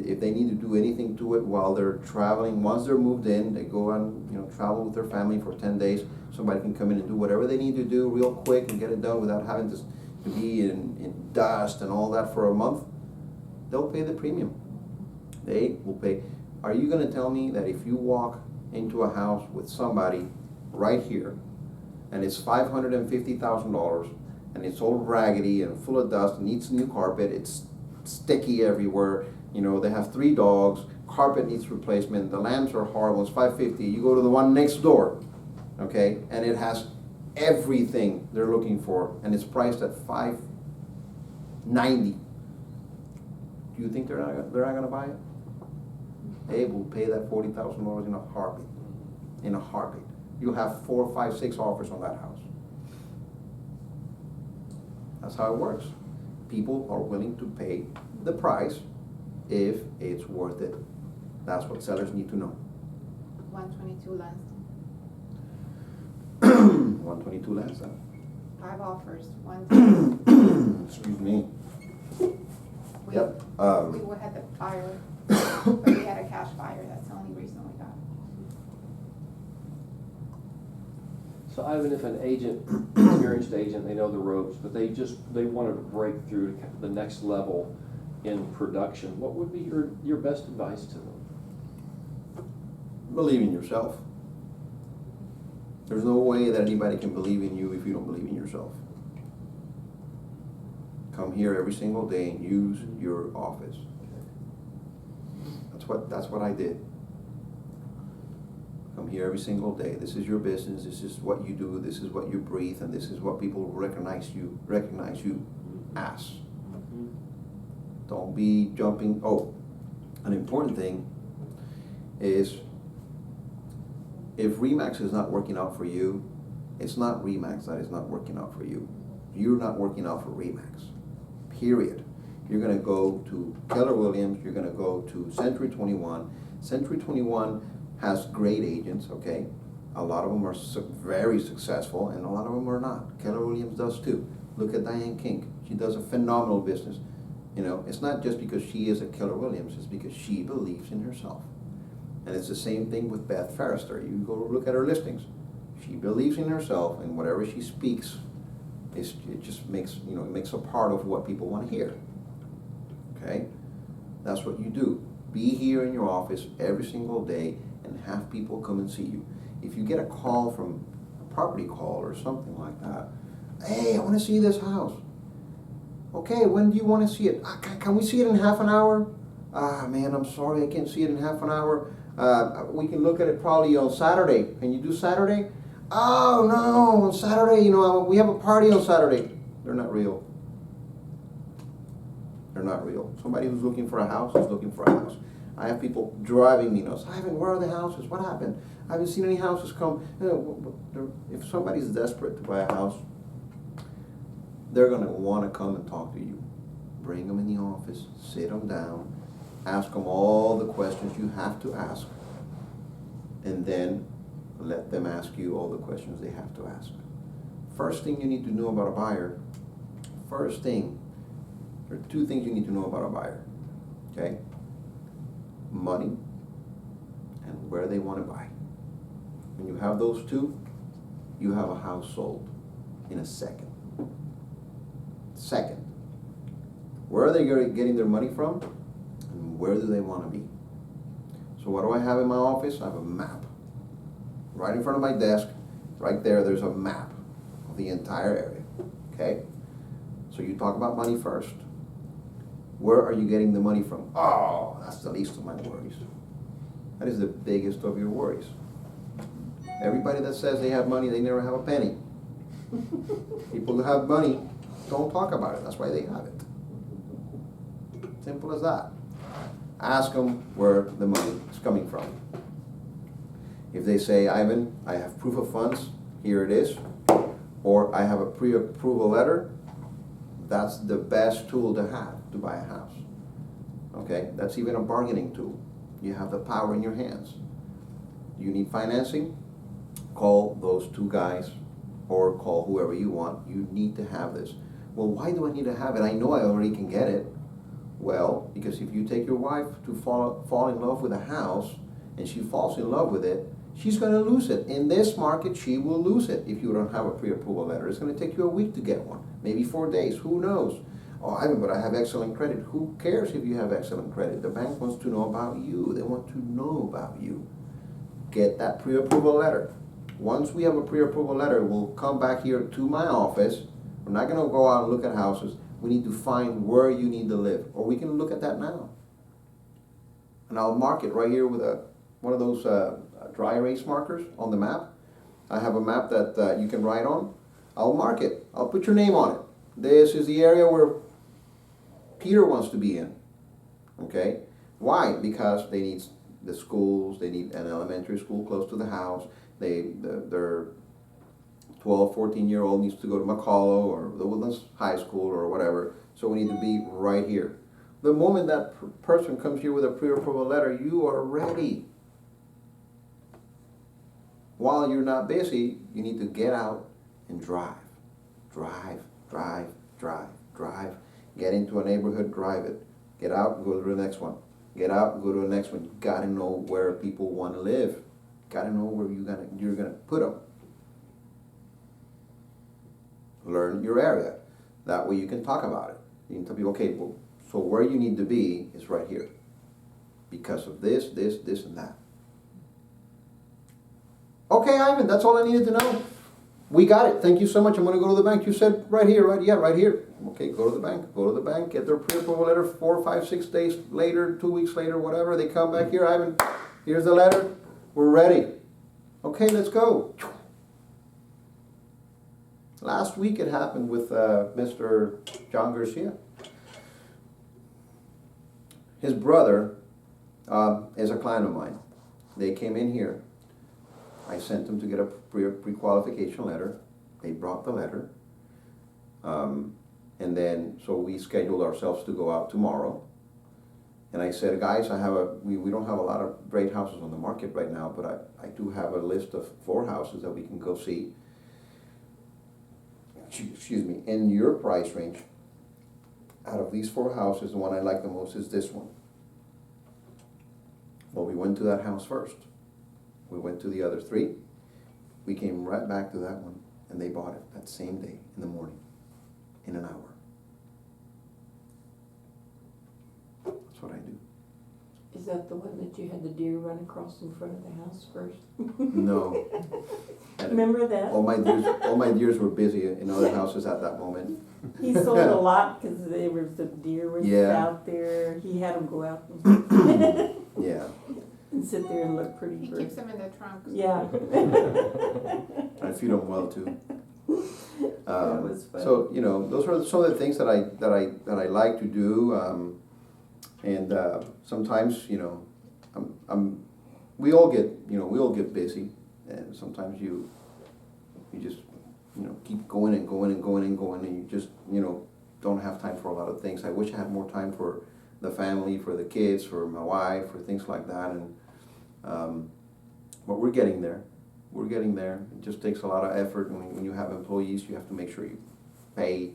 if they need to do anything to it while they're traveling, once they're moved in, they go on, travel with their family for 10 days, somebody can come in and do whatever they need to do real quick and get it done without having to be in dust and all that for a month, they'll pay the premium. They will pay. Are you going to tell me that if you walk into a house with somebody right here, and it's $550,000, and it's all raggedy and full of dust, needs new carpet, it's sticky everywhere, they have 3 dogs, carpet needs replacement, the lamps are horrible, it's $550, you go to the one next door, okay, and it has everything they're looking for, and it's priced at $590. Do you think they're not going to buy it? They will pay that $40,000 in a heartbeat. In a heartbeat. You'll have 4, 5, 6 offers on that house. That's how it works. People are willing to pay the price if it's worth it. That's what sellers need to know. 122 last. 122 Lansdowne. 5 offers. 1. Excuse me. We, Yep. we had the buyer, but we had a cash buyer. That's the only reason we got. So Ivan, if an experienced agent, they know the ropes, but they wanted to break through to the next level in production, what would be your best advice to them? Believe in yourself. There's no way that anybody can believe in you if you don't believe in yourself. Come here every single day and use your office. That's what I did. Come here every single day. This is your business. This is what you do. This is what you breathe, and this is what people recognize you as. Don't be jumping. Oh, an important thing is if Remax is not working out for you, It's not Remax that is not working out for you. You're not working out for Remax. Period. You're going to go to Keller Williams. You're going to go to Century 21. Century 21 has great agents, okay? A lot of them are very successful, and a lot of them are not. Keller Williams does too. Look at Diane King. She does a phenomenal business. You know, it's not just because she is a Keller Williams. It's because she believes in herself. And it's the same thing with Beth Forrester. You go look at her listings. She believes in herself, and whatever she speaks, it just makes, you know, it makes a part of what people want to hear. Okay? That's what you do. Be here in your office every single day and have people come and see you. If you get a call from a property call or something like that, hey, I want to see this house. Okay, when do you want to see it? Can we see it in half an hour? Ah, man, I'm sorry, I can't see it in half an hour. We can look at it probably on Saturday. Can you do Saturday? Oh, no, on Saturday, you know, we have a party on Saturday. They're not real. They're not real. Somebody who's looking for a house is looking for a house. I have people driving me nuts. Ivan, where are the houses? What happened? I haven't seen any houses come. You know, if somebody's desperate to buy a house, they're going to want to come and talk to you. Bring them in the office, sit them down, ask them all the questions you have to ask, and then let them ask you all the questions they have to ask. First thing you need to know about a buyer, first thing, there are two things you need to know about a buyer, okay? Money and where they want to buy. When you have those two, you have a house sold in a second. Second, where are they getting their money from, and where do they want to be? So what do I have in my office? I have a map. Right in front of my desk, right there's a map of the entire area, okay? So you talk about money first. Where are you getting the money from? Oh, that's the least of my worries. That is the biggest of your worries. Everybody that says they have money, they never have a penny. People who have money don't talk about it. That's why they have it. Simple as that. Ask them where the money is coming from. If they say, Ivan, I have proof of funds, here it is, or I have a pre-approval letter, that's the best tool to have to buy a house. Okay, that's even a bargaining tool. You have the power in your hands. You need financing? Call those two guys or call whoever you want. You need to have this. Well, why do I need to have it? I know I already can get it. Well, because if you take your wife to fall in love with a house and she falls in love with it, she's going to lose it. In this market, she will lose it if you don't have a pre-approval letter. It's going to take you a week to get one, maybe 4 days. Who knows? Oh, Ivan, but I have excellent credit. Who cares if you have excellent credit? The bank wants to know about you. They want to know about you. Get that pre-approval letter. Once we have a pre-approval letter, we'll come back here to my office. We're not going to go out and look at houses. We need to find where you need to live. Or we can look at that now. And I'll mark it right here with one of those dry erase markers on the map. I have a map that you can write on. I'll mark it. I'll put your name on it. This is the area where Peter wants to be in. Okay? Why? Because they need the schools, they need an elementary school close to the house. Their 12, 14-year-old needs to go to McCullough or the Woodlands High School or whatever. So we need to be right here. The moment that person comes here with a pre-approval letter, you are ready. While you're not busy, you need to get out and drive. Drive, drive, drive, drive. Get into a neighborhood, drive it. Get out, go to the next one. Get out, go to the next one. You gotta know where people want to live. Gotta know where you're gonna put them. Learn your area. That way you can talk about it. You can tell people, okay, well, so where you need to be is right here. Because of this, this, this, and that. Okay, Ivan, that's all I needed to know. We got it. Thank you so much. I'm going to go to the bank. You said right here, right? Yeah, right here. Okay, go to the bank. Go to the bank. Get their pre-approval letter 4, 5, 6 days later, 2 weeks later, whatever. They come back here, Ivan. Here's the letter. We're ready. Okay, let's go. Last week it happened with Mr. John Garcia. His brother is a client of mine. They came in here. I sent them to get a pre-qualification letter. They brought the letter. And then, so we scheduled ourselves to go out tomorrow. And I said, guys, we don't have a lot of great houses on the market right now, but I do have a list of 4 houses that we can go see. Excuse me, in your price range, out of these 4 houses, the one I like the most is this one. Well, we went to that house first. We went to the other 3. We came right back to that one, and they bought it that same day in the morning, in an hour. That's what I do. Is that the one that you had the deer run across in front of the house first? No. Remember that? All my deers were busy in other houses at that moment. He sold a lot because there was the deer was Yeah. out there. He had them go out and, Yeah. and sit there and look pretty He for keeps them in the trunk. Yeah. I feed them well too. That was fun. So those are some of the things that I like to do, and sometimes we all get busy, and sometimes you just keep going and going and going and going, and you just don't have time for a lot of things. I wish I had more time for the family, for the kids, for my wife, for things like that, and but we're getting there. We're getting there. It just takes a lot of effort. When you have employees, you have to make sure you pay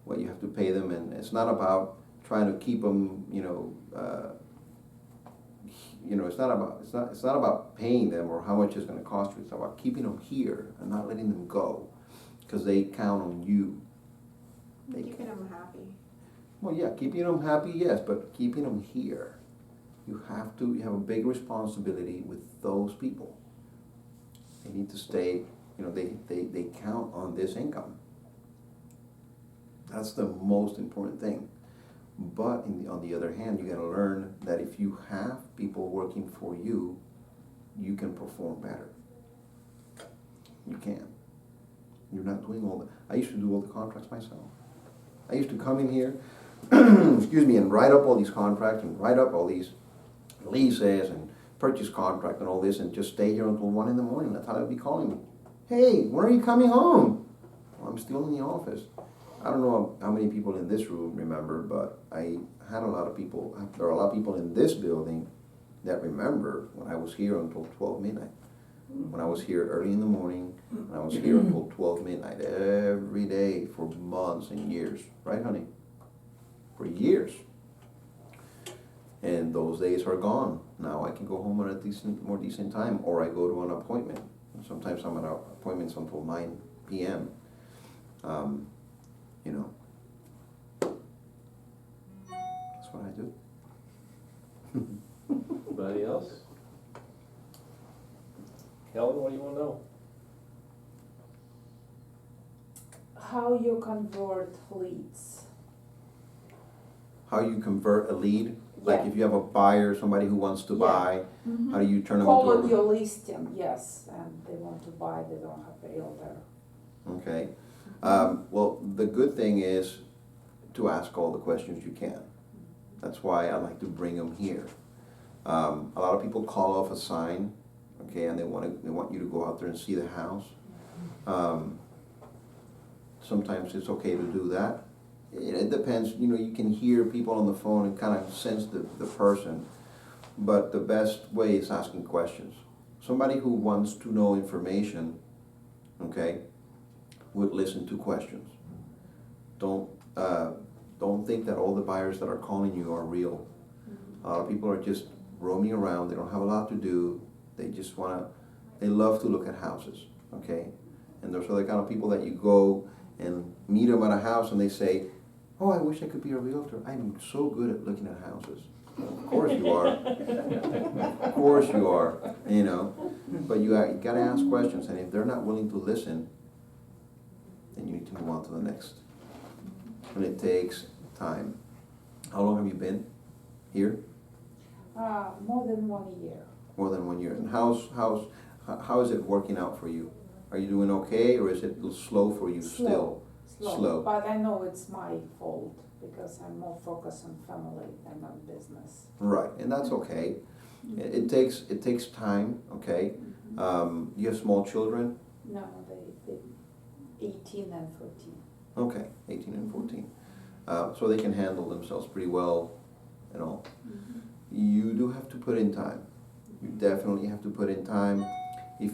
what you have to pay them, and it's not about trying to keep them. It's not about paying them or how much it's going to cost you. It's about keeping them here and not letting them go, because they count on you. Keeping them happy. Well, yeah, keeping them happy, yes, but keeping them here. You have a big responsibility with those people. They need to stay, they count on this income. That's the most important thing. But on the other hand, you gotta learn that if you have people working for you, you can perform better. You can. You're not doing all I used to do all the contracts myself. I used to come in here, excuse me, and write up all these contracts and write up all these leases and purchase contract and all this, and just stay here until 1 a.m. That's how they'd be calling me. Hey, when are you coming home? Well, I'm still in the office. I don't know how many people in this room remember, but I had a lot of people. There are a lot of people in this building that remember when I was here until 12 midnight. When I was here early in the morning, and I was here until 12 midnight every day for months and years. Right, honey? For years. And those days are gone. Now I can go home at a more decent time, or I go to an appointment. Sometimes I'm at appointments until 9 p.m. That's what I do. Anybody else? Helen, what do you want to know? How you convert leads? How you convert a lead? Like Yeah. if you have a buyer, somebody who wants to Yeah. buy, how do you turn them Call into on your listing, yes, and they want to buy, they don't have realtor. Okay. Well, the good thing is to ask all the questions you can. That's why I like to bring them here. A lot of people call off a sign, okay, and they want you to go out there and see the house. Sometimes it's okay to do that. It depends, you can hear people on the phone and kind of sense the person, but the best way is asking questions. Somebody who wants to know information, okay, would listen to questions. Don't think that all the buyers that are calling you are real. A lot of people are just roaming around. They don't have a lot to do. They just they love to look at houses, okay? And there's other kind of people that you go and meet them at a house and they say, oh, I wish I could be a realtor. I'm so good at looking at houses. Of course you are. Of course you are, But you gotta ask questions, and if they're not willing to listen, then you need to move on to the next. And it takes time. How long have you been here? More than 1 year. More than 1 year. And how is it working out for you? Are you doing okay, or is it slow for you still? Slow. But I know it's my fault because I'm more focused on family than on business. Right, and that's okay. It takes time, okay? You have small children? No, they 18 and 14. Okay, 18 and 14. So they can handle themselves pretty well, you know. You do have to put in time. You definitely have to put in time. If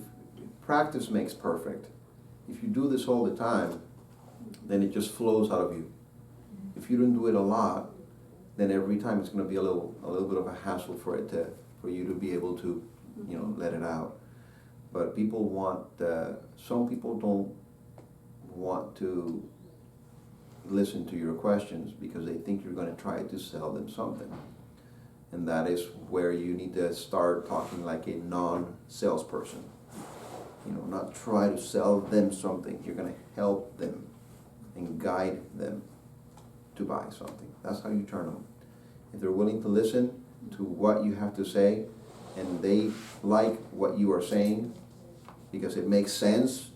practice makes perfect. If you do this all the time, then it just flows out of you. If you don't do it a lot, then every time it's going to be a little bit of a hassle for you to be able to, you know, let it out. But people want, some people don't want to listen to your questions because they think you're going to try to sell them something. And that is where you need to start talking like a non-salesperson. You know, not try to sell them something. You're going to help them and guide them to buy something. That's how you turn them. If they're willing to listen to what you have to say and they like what you are saying because it makes sense,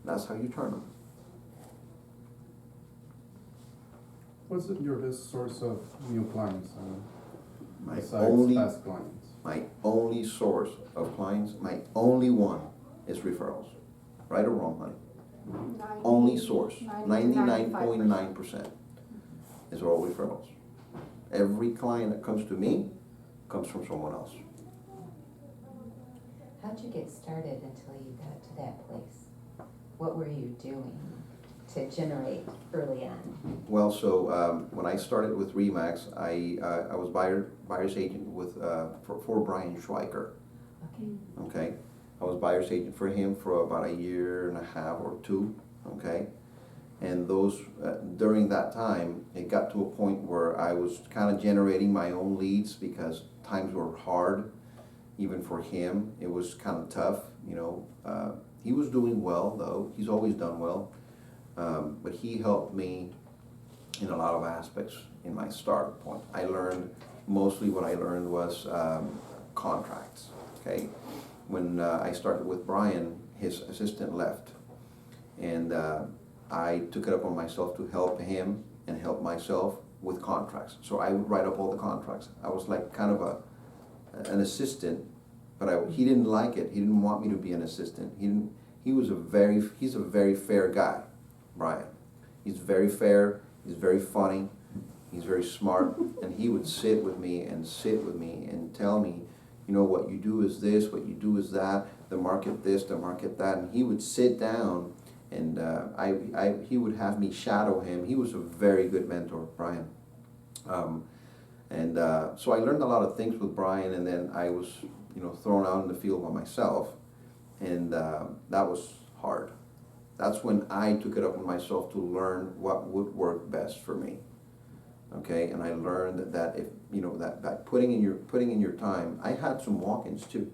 that's how you turn them. What's your best source of new clients My besides only, past clients? my only source of clients, my only one is referrals. Right or wrong, honey? Only source, 99.9% is all referrals. Every client that comes to me comes from someone else. How'd you get started until you got to that place? What were you doing to generate early on? Well, so when I started with Remax, I was buyer's agent with for Brian Schweiker. Okay. Okay, I was buyer's agent for him for about a year and a half or two. Okay, and those during that time, it got to a point where I was kind of generating my own leads because times were hard, even for him. It was kind of tough, you know. He was doing well though. He's always done well. But he helped me in a lot of aspects in my start point. I learned, mostly what I learned was contracts, okay? When I started with Brian, his assistant left. And I took it upon myself to help him and help myself with contracts. So I would write up all the contracts. I was like kind of an assistant, but he didn't like it. He didn't want me to be an assistant. He's a very fair guy. Brian. He's very fair, he's very funny, he's very smart, and he would sit with me and tell me, you know, what you do is this, what you do is that, the market this, the market that, and he would sit down and he would have me shadow him. He was a very good mentor, Brian. So I learned a lot of things with Brian, and then I was, you know, thrown out in the field by myself, and that was hard. That's when I took it upon myself to learn what would work best for me. Okay, and I learned that if you know that putting in your time. I had some walk-ins too.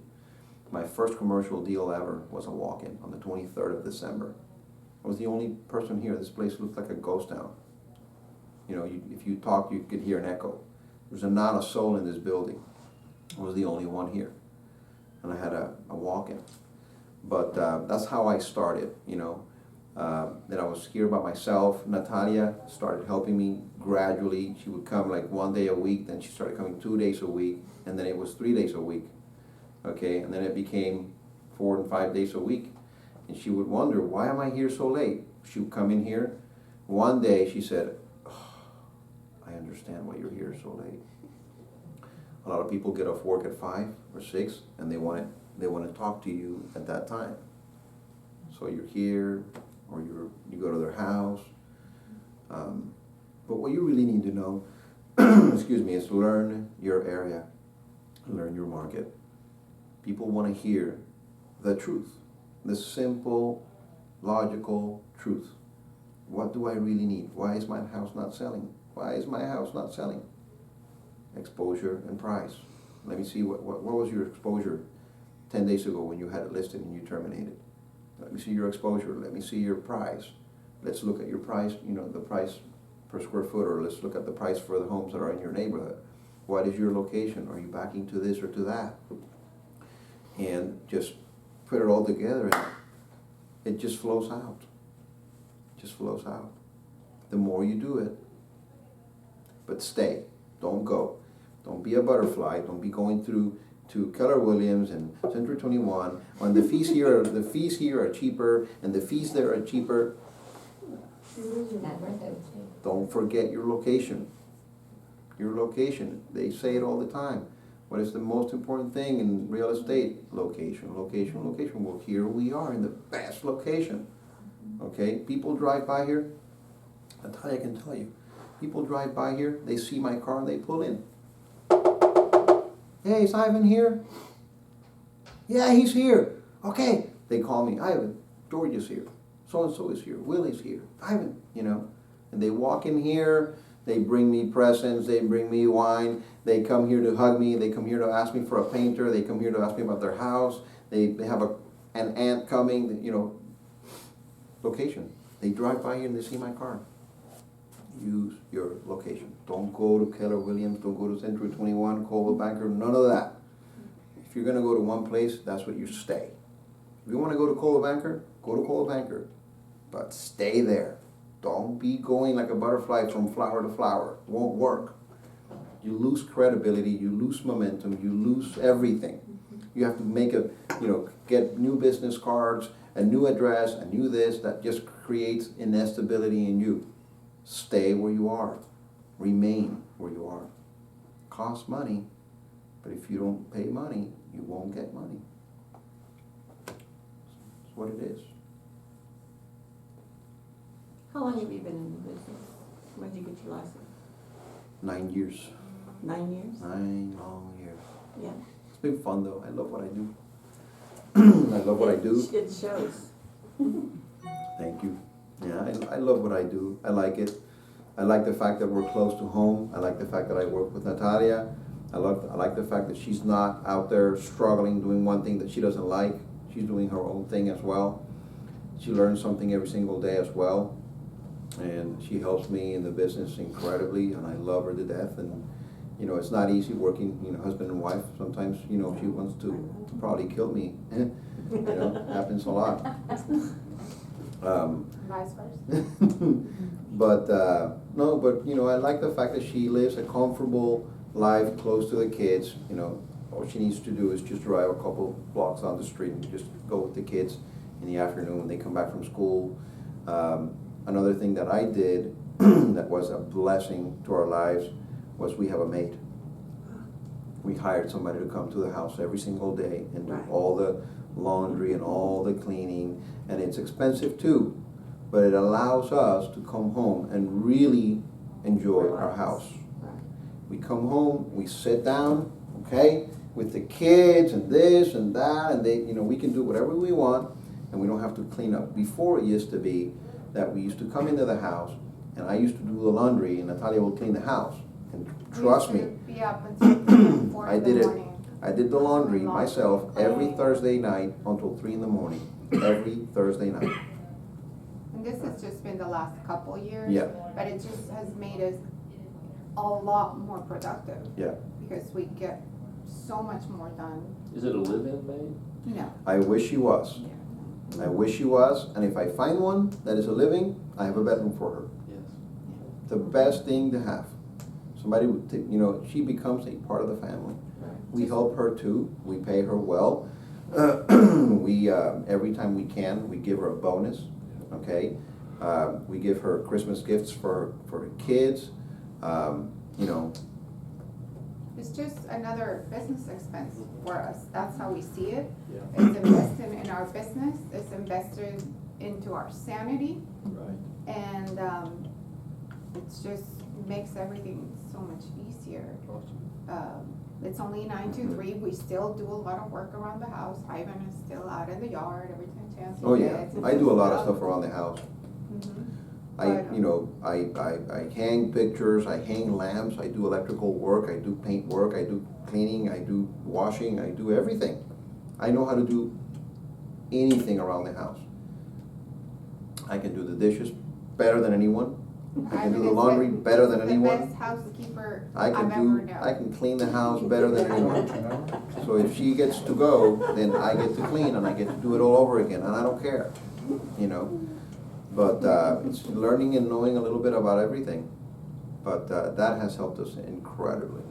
My first commercial deal ever was a walk-in on the 23rd of December. I was the only person here. This place looked like a ghost town. You know, if you talked, you could hear an echo. There's not a soul in this building. I was the only one here, and I had a walk-in. But that's how I started, you know. Then I was here by myself. Natalia started helping me gradually. She would come like 1 day a week, then she started coming 2 days a week, and then it was 3 days a week. Okay, and then it became 4 and 5 days a week. And she would wonder, why am I here so late? She would come in here. One day she said, oh, I understand why you're here so late. A lot of people get off work at 5 or 6, and they want to talk to you at that time. So you're here, or you go to their house. But what you really need to know, excuse me, is learn your area, learn your market. People want to hear the truth, the simple, logical truth. What do I really need? Why is my house not selling? Why is my house not selling? Exposure and price. Let me see, what was your exposure 10 days ago when you had it listed and you terminated? Let me see your exposure. Let me see your price. Let's look at your price, you know, the price per square foot, or let's look at the price for the homes that are in your neighborhood. What is your location? Are you backing to this or to that? And just put it all together, and it just flows out. It just flows out. The more you do it, but stay. Don't go. Don't be a butterfly. Don't be going through to Keller Williams and Century 21, when the fees here are cheaper, and the fees there are cheaper, Not worth it. don't forget your location. Your location. They say it all the time. What is the most important thing in real estate? Location, location, location. Well, here we are in the best location. Okay? People drive by here. I can tell you. People drive by here, they see my car, and they pull in. Hey, is Ivan here? Yeah, he's here. Okay. They call me, Ivan, George is here. So-and-so is here. Will is here. Ivan, And they walk in here, they bring me presents, they bring me wine, they come here to hug me, they come here to ask me for a painter, they come here to ask me about their house, they have an aunt coming, location. They drive by here and they see my car. Use your location. Don't go to Keller Williams, don't go to Century 21, Coldwell Banker, none of that. If you're gonna go to one place, that's what you stay. If you wanna go to Coldwell Banker, go to Coldwell Banker, but stay there. Don't be going like a butterfly from flower to flower. It won't work. You lose credibility, you lose momentum, you lose everything. You have to make get new business cards, a new address, a new this, that just creates instability in you. Stay where you are. Remain where you are. Costs money, but if you don't pay money, you won't get money. That's what it is. How long have you been in the business? When did you get your license? 9 years. 9 years? 9 long years. Yeah. It's been fun though. I love what I do. I love what I do. It shows. Thank you. Yeah, I love what I do. I like it. I like the fact that we're close to home. I like the fact that I work with Natalia. I like the fact that she's not out there struggling doing one thing that she doesn't like. She's doing her own thing as well. She learns something every single day as well. And she helps me in the business incredibly, and I love her to death. And it's not easy working, husband and wife. Sometimes, she wants to probably kill me. Happens a lot. Vice versa. But I like the fact that she lives a comfortable life close to the kids. All she needs to do is just drive a couple blocks down the street and just go with the kids in the afternoon when they come back from school. Another thing that I did that was a blessing to our lives was we have a maid. We hired somebody to come to the house every single day and do all the laundry and all the cleaning, and it's expensive too, but it allows us to come home and really enjoy our house. We come home, we sit down, okay, with the kids and this and that, and we can do whatever we want, and we don't have to clean up. Before it used to be that we used to come into the house, and I used to do the laundry, and Natalia would clean the house. And trust me, Be up until 4 I in did the it. morning. I did the laundry myself every Thursday night until 3 in the morning. Every Thursday night. And this has just been the last couple years. Yeah. But it just has made us a lot more productive. Yeah. Because we get so much more done. Is it a live-in maid? No. I wish she was. I wish she was. And if I find one that is a living, I have a bedroom for her. Yes. The best thing to have. Somebody would, she becomes a part of the family. We help her too. We pay her well. We every time we can, we give her a bonus. Okay, we give her Christmas gifts for the kids. It's just another business expense for us. That's how we see it. Yeah. It's invested in our business. It's invested into our sanity. Right. And it just makes everything so much easier. It's only 9 to 3. We still do a lot of work around the house. Ivan is still out in the yard every chance he Oh yeah, gets. I do a lot of stuff around the house. Mhm. I hang pictures, I hang lamps, I do electrical work, I do paint work, I do cleaning, I do washing, I do everything. I know how to do anything around the house. I can do the dishes better than anyone. I can do the laundry better than The anyone. best housekeeper I I've can ever known. I can clean the house better than anyone. So if she gets to go, then I get to clean and I get to do it all over again, and I don't care, But it's learning and knowing a little bit about everything. But that has helped us incredibly.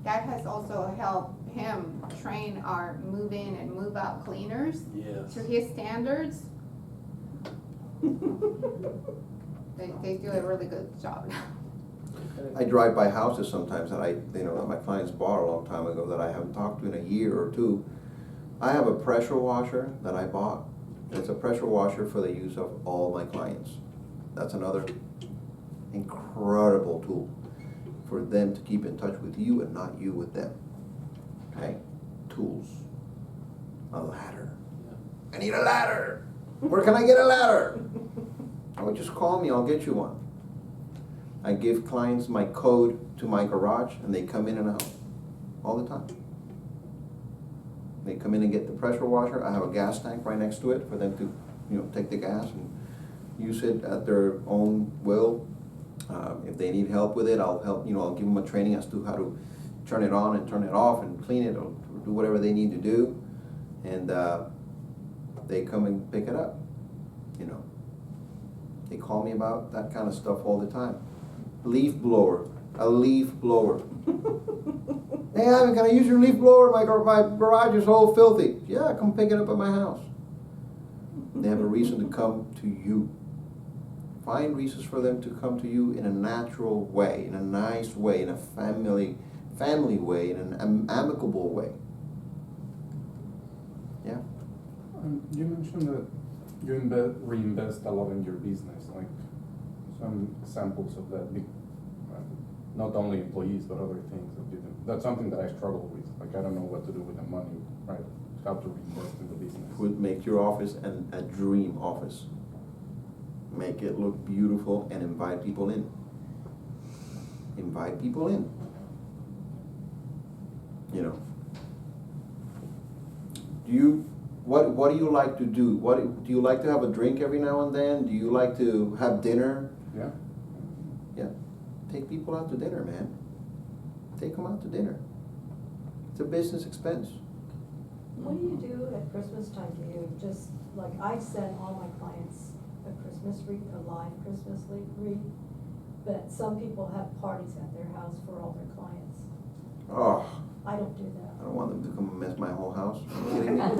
That has also helped him train our move in and move out cleaners Yes. to his standards, they do a really good job. I drive by houses sometimes that that my clients bought a long time ago that I haven't talked to in a year or two. I have a pressure washer that I bought. It's a pressure washer for the use of all my clients. That's another incredible tool for them to keep in touch with you and not you with them. Okay? Tools. A ladder. I need a ladder. Where can I get a ladder? Oh, just call me, I'll get you one. I give clients my code to my garage and they come in and out all the time. They come in and get the pressure washer. I have a gas tank right next to it for them to, take the gas and use it at their own will. If they need help with it, I'll help, I'll give them a training as to how to turn it on and turn it off and clean it or do whatever they need to do. And they come and pick it up, They call me about that kind of stuff all the time. Leaf blower, a leaf blower. Hey, Ivan, can I use your leaf blower? My garage is all filthy. Yeah, come pick it up at my house. They have a reason to come to you. Find reasons for them to come to you in a natural way, in a nice way, in a family way, in an amicable way. Yeah. You mentioned that you reinvest a lot in your business, like some examples of that, not only employees, but other things that you do. That's something that I struggle with. Like, I don't know what to do with the money, right? How to reinvest in the business. Would make your office a dream office. Make it look beautiful and invite people in. Invite people in. What do you like to do? Do you like to have a drink every now and then? Do you like to have dinner? Yeah. Yeah. Take people out to dinner, man. Take them out to dinner. It's a business expense. What do you do at Christmas time? Do you just, like, I send all my clients a Christmas wreath, a live Christmas wreath, but some people have parties at their house for all their clients. Oh, I don't do that. I don't want them to come and mess my whole house. Are you kidding me? Oh,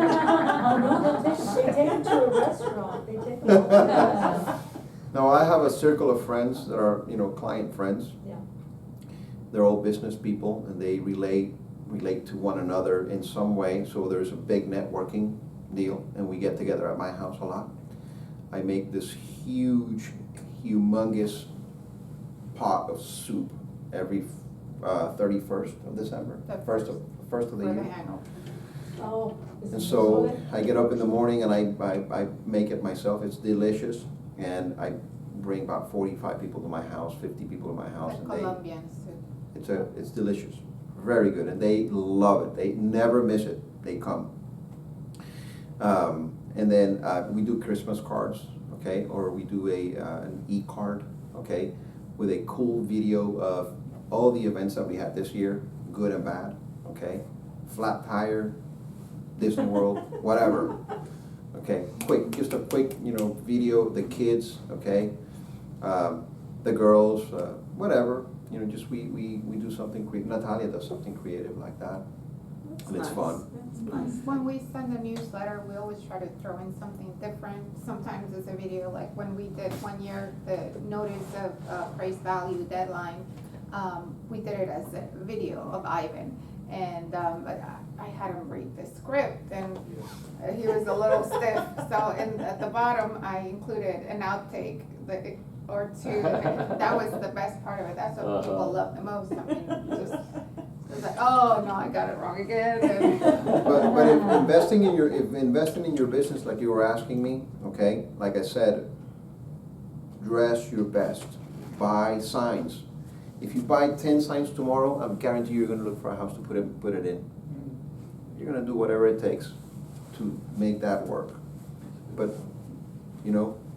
no, they take them to a restaurant, they take them to a restaurant. No, I have a circle of friends that are, client friends. Yeah. They're all business people and they relate to one another in some way. So there's a big networking deal and we get together at my house a lot. I make this huge, humongous pot of soup every 31st of December, first of the year. Oh, is it And so this I get up in the morning and I make it myself. It's delicious. And I bring about 45 people to my house, 50 people to my house. The And Colombians too. it's delicious. Very good. And they love it. They never miss it. They come. And then we do Christmas cards, okay? Or we do an e-card, okay? With a cool video of all the events that we had this year, good and bad, okay? Flat tire, Disney World, whatever. Okay, just a quick, video of the kids, okay? The girls, whatever, just we do something creative. Natalia does something creative like that. And it's fun. That's nice. When we send a newsletter, we always try to throw in something different. Sometimes it's a video, like when we did one year, the notice of appraised value deadline, we did it as a video of Ivan. And but I had him read the script and he was a little stiff. So at the bottom, I included an outtake or two. That was the best part of it. That's what people love the most. I mean, just it's like, oh no, I got it wrong again. But if investing in your business, like you were asking me, okay, like I said, dress your best. Buy signs. If you buy 10 signs tomorrow, I guarantee you're going to look for a house to put it in. You're going to do whatever it takes to make that work. But,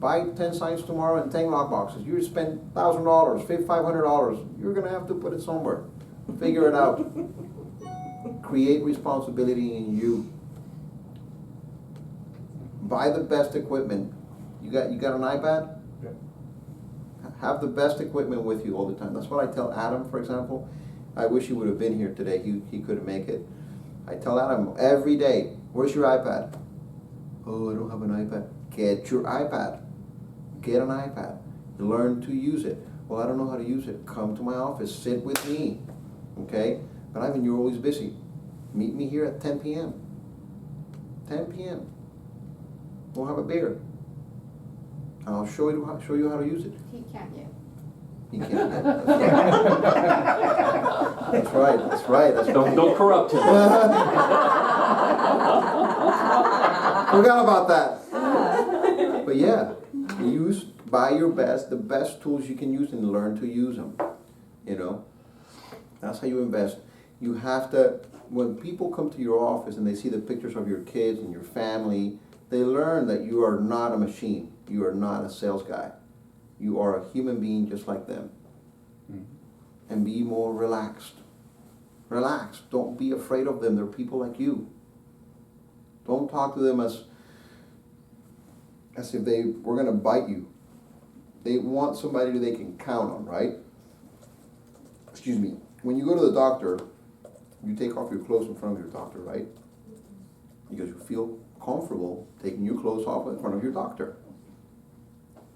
buy 10 signs tomorrow and 10 lock boxes. You spend $1,000, $500. You're going to have to put it somewhere. Figure it out. Create responsibility in you. Buy the best equipment. You got an iPad? Yeah. Have the best equipment with you all the time. That's what I tell Adam, for example. I wish he would have been here today. He couldn't make it. I tell Adam every day, where's your iPad? Oh, I don't have an iPad. Get your iPad. Get an iPad. Learn to use it. Well, I don't know how to use it. Come to my office. Sit with me. Okay? But Ivan, you're always busy. Meet me here at 10 p.m. 10 p.m. We'll have a beer. And I'll show you how to use it. He can't yet. He can't yet. That's right. That's right. That's right. Don't corrupt him. Forgot about that. But yeah, buy the best tools you can use and learn to use them. You know, that's how you invest. You have to, when people come to your office and they see the pictures of your kids and your family, they learn that you are not a machine. You are not a sales guy. You are a human being just like them. And be more relaxed. Relax. Don't be afraid of them. They're people like you. Don't talk to them as if they were going to bite you. They want somebody they can count on, right? Excuse me. When you go to the doctor, you take off your clothes in front of your doctor, right? Because you feel comfortable taking your clothes off in front of your doctor.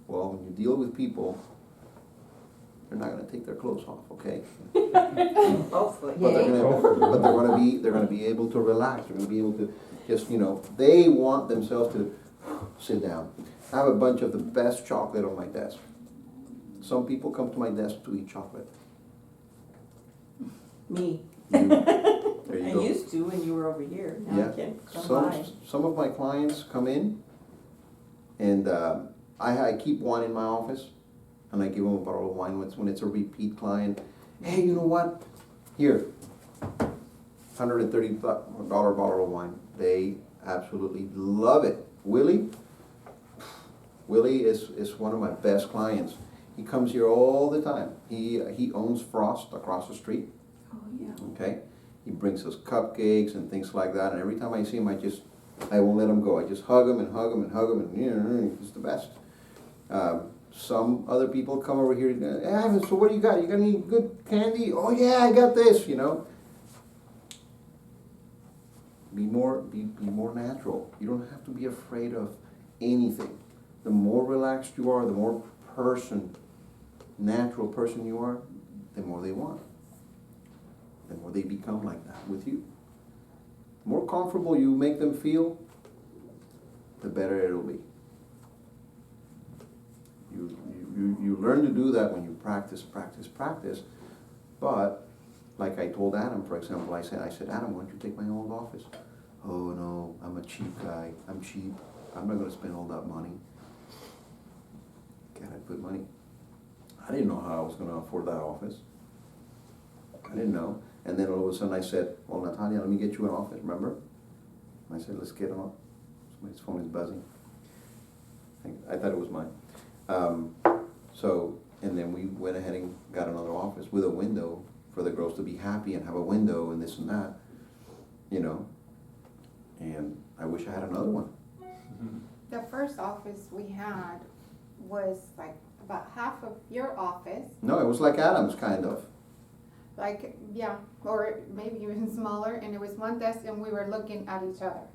Well, when you deal with people, they're not going to take their clothes off, okay? Hopefully. But they're going to be able to relax. They're going to be able to just, they want themselves to sit down. I have a bunch of the best chocolate on my desk. Some people come to my desk to eat chocolate. Me. There you I go. used to when you were over here. Now Yeah. I can't come Some by. some of my clients come in, and I keep one in my office, and I give them a bottle of wine when it's a repeat client. Hey, you know what? Here, $130 bottle of wine. They absolutely love it. Willie is one of my best clients. He comes here all the time. He owns Frost across the street. Oh, yeah. Okay, he brings us cupcakes and things like that, and every time I see him, I won't let him go. I just hug him and hug him and hug him, and he's the best. Some other people come over here. Hey, Ivan, so what do you got? You got any good candy? Oh yeah, I got this. Be more natural. You don't have to be afraid of anything. The more relaxed you are, the more natural person you are, the more they want. The more they become like that with you. The more comfortable you make them feel, the better it'll be. You learn to do that when you practice. But, like I told Adam, for example, I said, Adam, why don't you take my old office? Oh no, I'm a cheap guy. I'm cheap. I'm not going to spend all that money. Can I put money? I didn't know how I was going to afford that office. I didn't know. And then all of a sudden I said, well, Natalia, let me get you an office, remember? And I said, let's get on. Somebody's phone is buzzing. I thought it was mine. And then we went ahead and got another office with a window for the girls to be happy and have a window and this and that, And I wish I had another one. The first office we had was like about half of your office. No, it was like Adam's, kind of. Like, yeah, or maybe even smaller, and it was one desk and we were looking at each other.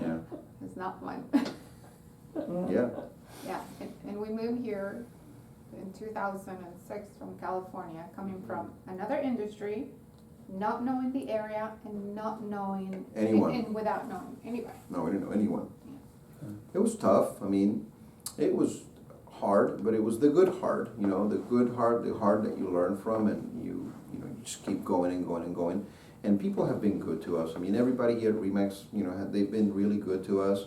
Yeah. It's not fun. Yeah. Yeah, and we moved here in 2006 from California, coming from another industry, not knowing the area and not knowing Anyone. and without knowing anybody. No, we didn't know anyone. It was tough. I mean, it was hard, but it was the good hard, the good hard, the hard that you learn from, and you just keep going and going and going. And people have been good to us. I mean, everybody here at Remax, they've been really good to us.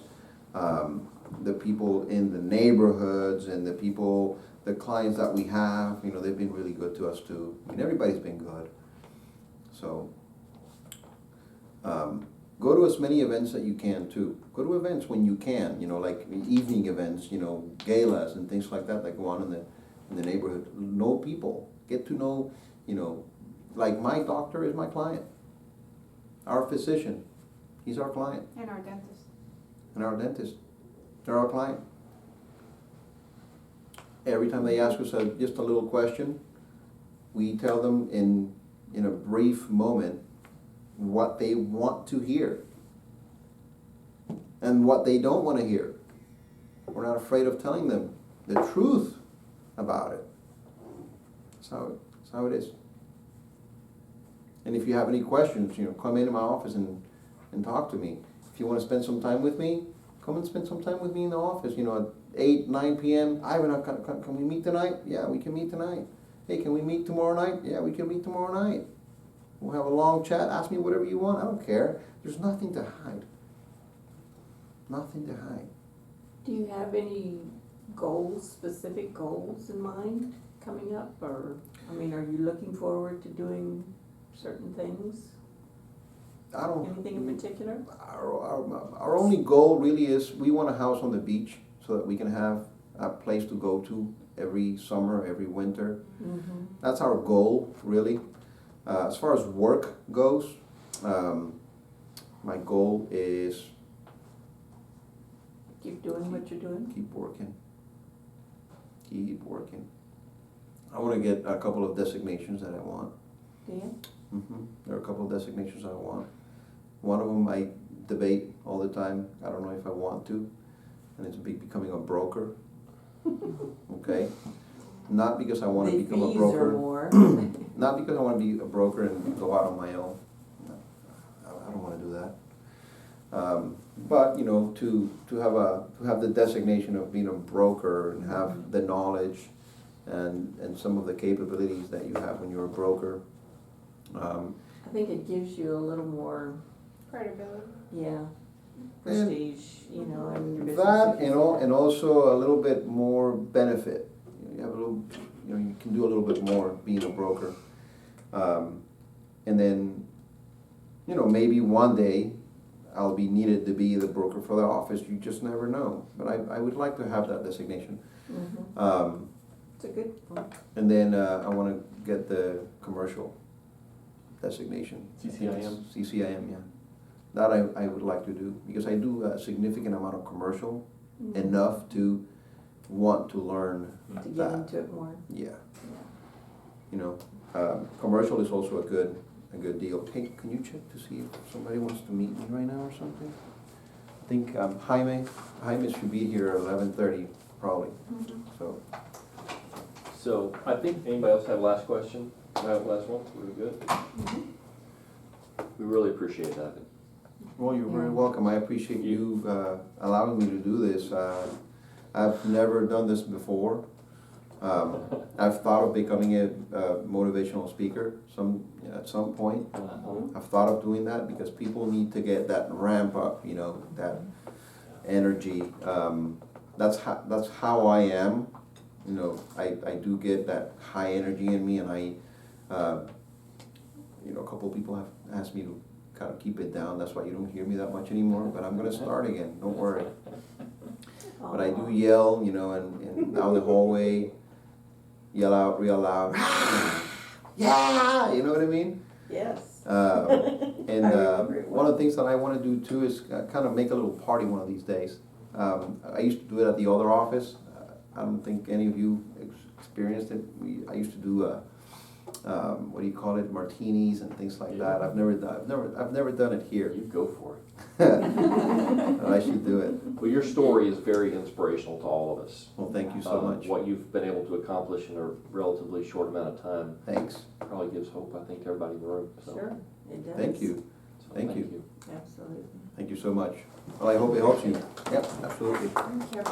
The people in the neighborhoods and the clients that we have, they've been really good to us too. I mean, everybody's been good. So, go to as many events that you can too. Go to events when you can, like evening events, galas and things like that go on in the neighborhood. Know people. Get to know, like my doctor is my client. Our physician, he's our client. And our dentist. And our dentist, they're our client. Every time they ask us just a little question, we tell them in in a brief moment what they want to hear and what they don't want to hear. We're not afraid of telling them the truth about it. That's how it is. And if you have any questions, come into my office and talk to me. If you want to spend some time with me, come and spend some time with me in the office, at 8, 9 p.m. Ivan, can we meet tonight? Yeah, we can meet tonight. Hey, can we meet tomorrow night? Yeah, we can meet tomorrow night. We'll have a long chat. Ask me whatever you want. I don't care. There's nothing to hide. Nothing to hide. Do you have any goals, specific goals in mind coming up, or, are you looking forward to doing certain things? Anything in particular? Our only goal really is we want a house on the beach so that we can have a place to go to every summer, every winter. Mm-hmm. That's our goal, really. As far as work goes, my goal is Keep doing what you're doing? keep working. Keep working. I want to get a couple of designations that I want. Do you? There are a couple of designations I want. One of them I debate all the time. I don't know if I want to, and it's becoming a broker. Okay? Not because I want to become a The fees broker. are more. Not because I want to be a broker and go out on my own. No, I don't want to do that. But to have the designation of being a broker and have the knowledge and some of the capabilities that you have when you're a broker. I think it gives you a little more, Credibility. yeah, prestige, in your business. That and also a little bit more benefit. You have a little, you can do a little bit more being a broker. And then, maybe one day I'll be needed to be the broker for the office. You just never know. But I would like to have that designation. Mm-hmm. It's a good one. And then I want to get the commercial designation. CCIM? CCIM, yeah. That I would like to do because I do a significant amount of commercial, Mhm. enough to want to learn To get that. into it more. Yeah, Yeah. commercial is also a good deal. Hey, can you check to see if somebody wants to meet me right now or something? I think Jaime should be here at 11:30 probably. Mhm. So I think, anybody else have a last question? Last one, we're good? Mhm. We really appreciate that. Well, you're very Yeah. welcome. I appreciate you allowing me to do this. I've never done this before. I've thought of becoming a motivational speaker at some point. I've thought of doing that because people need to get that ramp up, that energy. That's how I am. I do get that high energy in me, and a couple of people have asked me to kind of keep it down. That's why you don't hear me that much anymore. But I'm gonna start again. Don't worry. But I do yell, and down the hallway, yell out real loud. Yeah, you know what I mean? Yes. And I remember it one of the things that I want to do too is kind of make a little party one of these days. I used to do it at the other office. I don't think any of you experienced it. I used to do what do you call it, martinis and things like that. I've never done it here. You go for it. I should do it. Well, your story is very inspirational to all of us. Well, thank you so much. What you've been able to accomplish in a relatively short amount of time Thanks. probably gives hope, I think, to everybody in the room. So, Sure, it does. Thank you. so Thank you. Absolutely. Thank you so much. Well, I hope it helps you. Yep, absolutely. Thank you.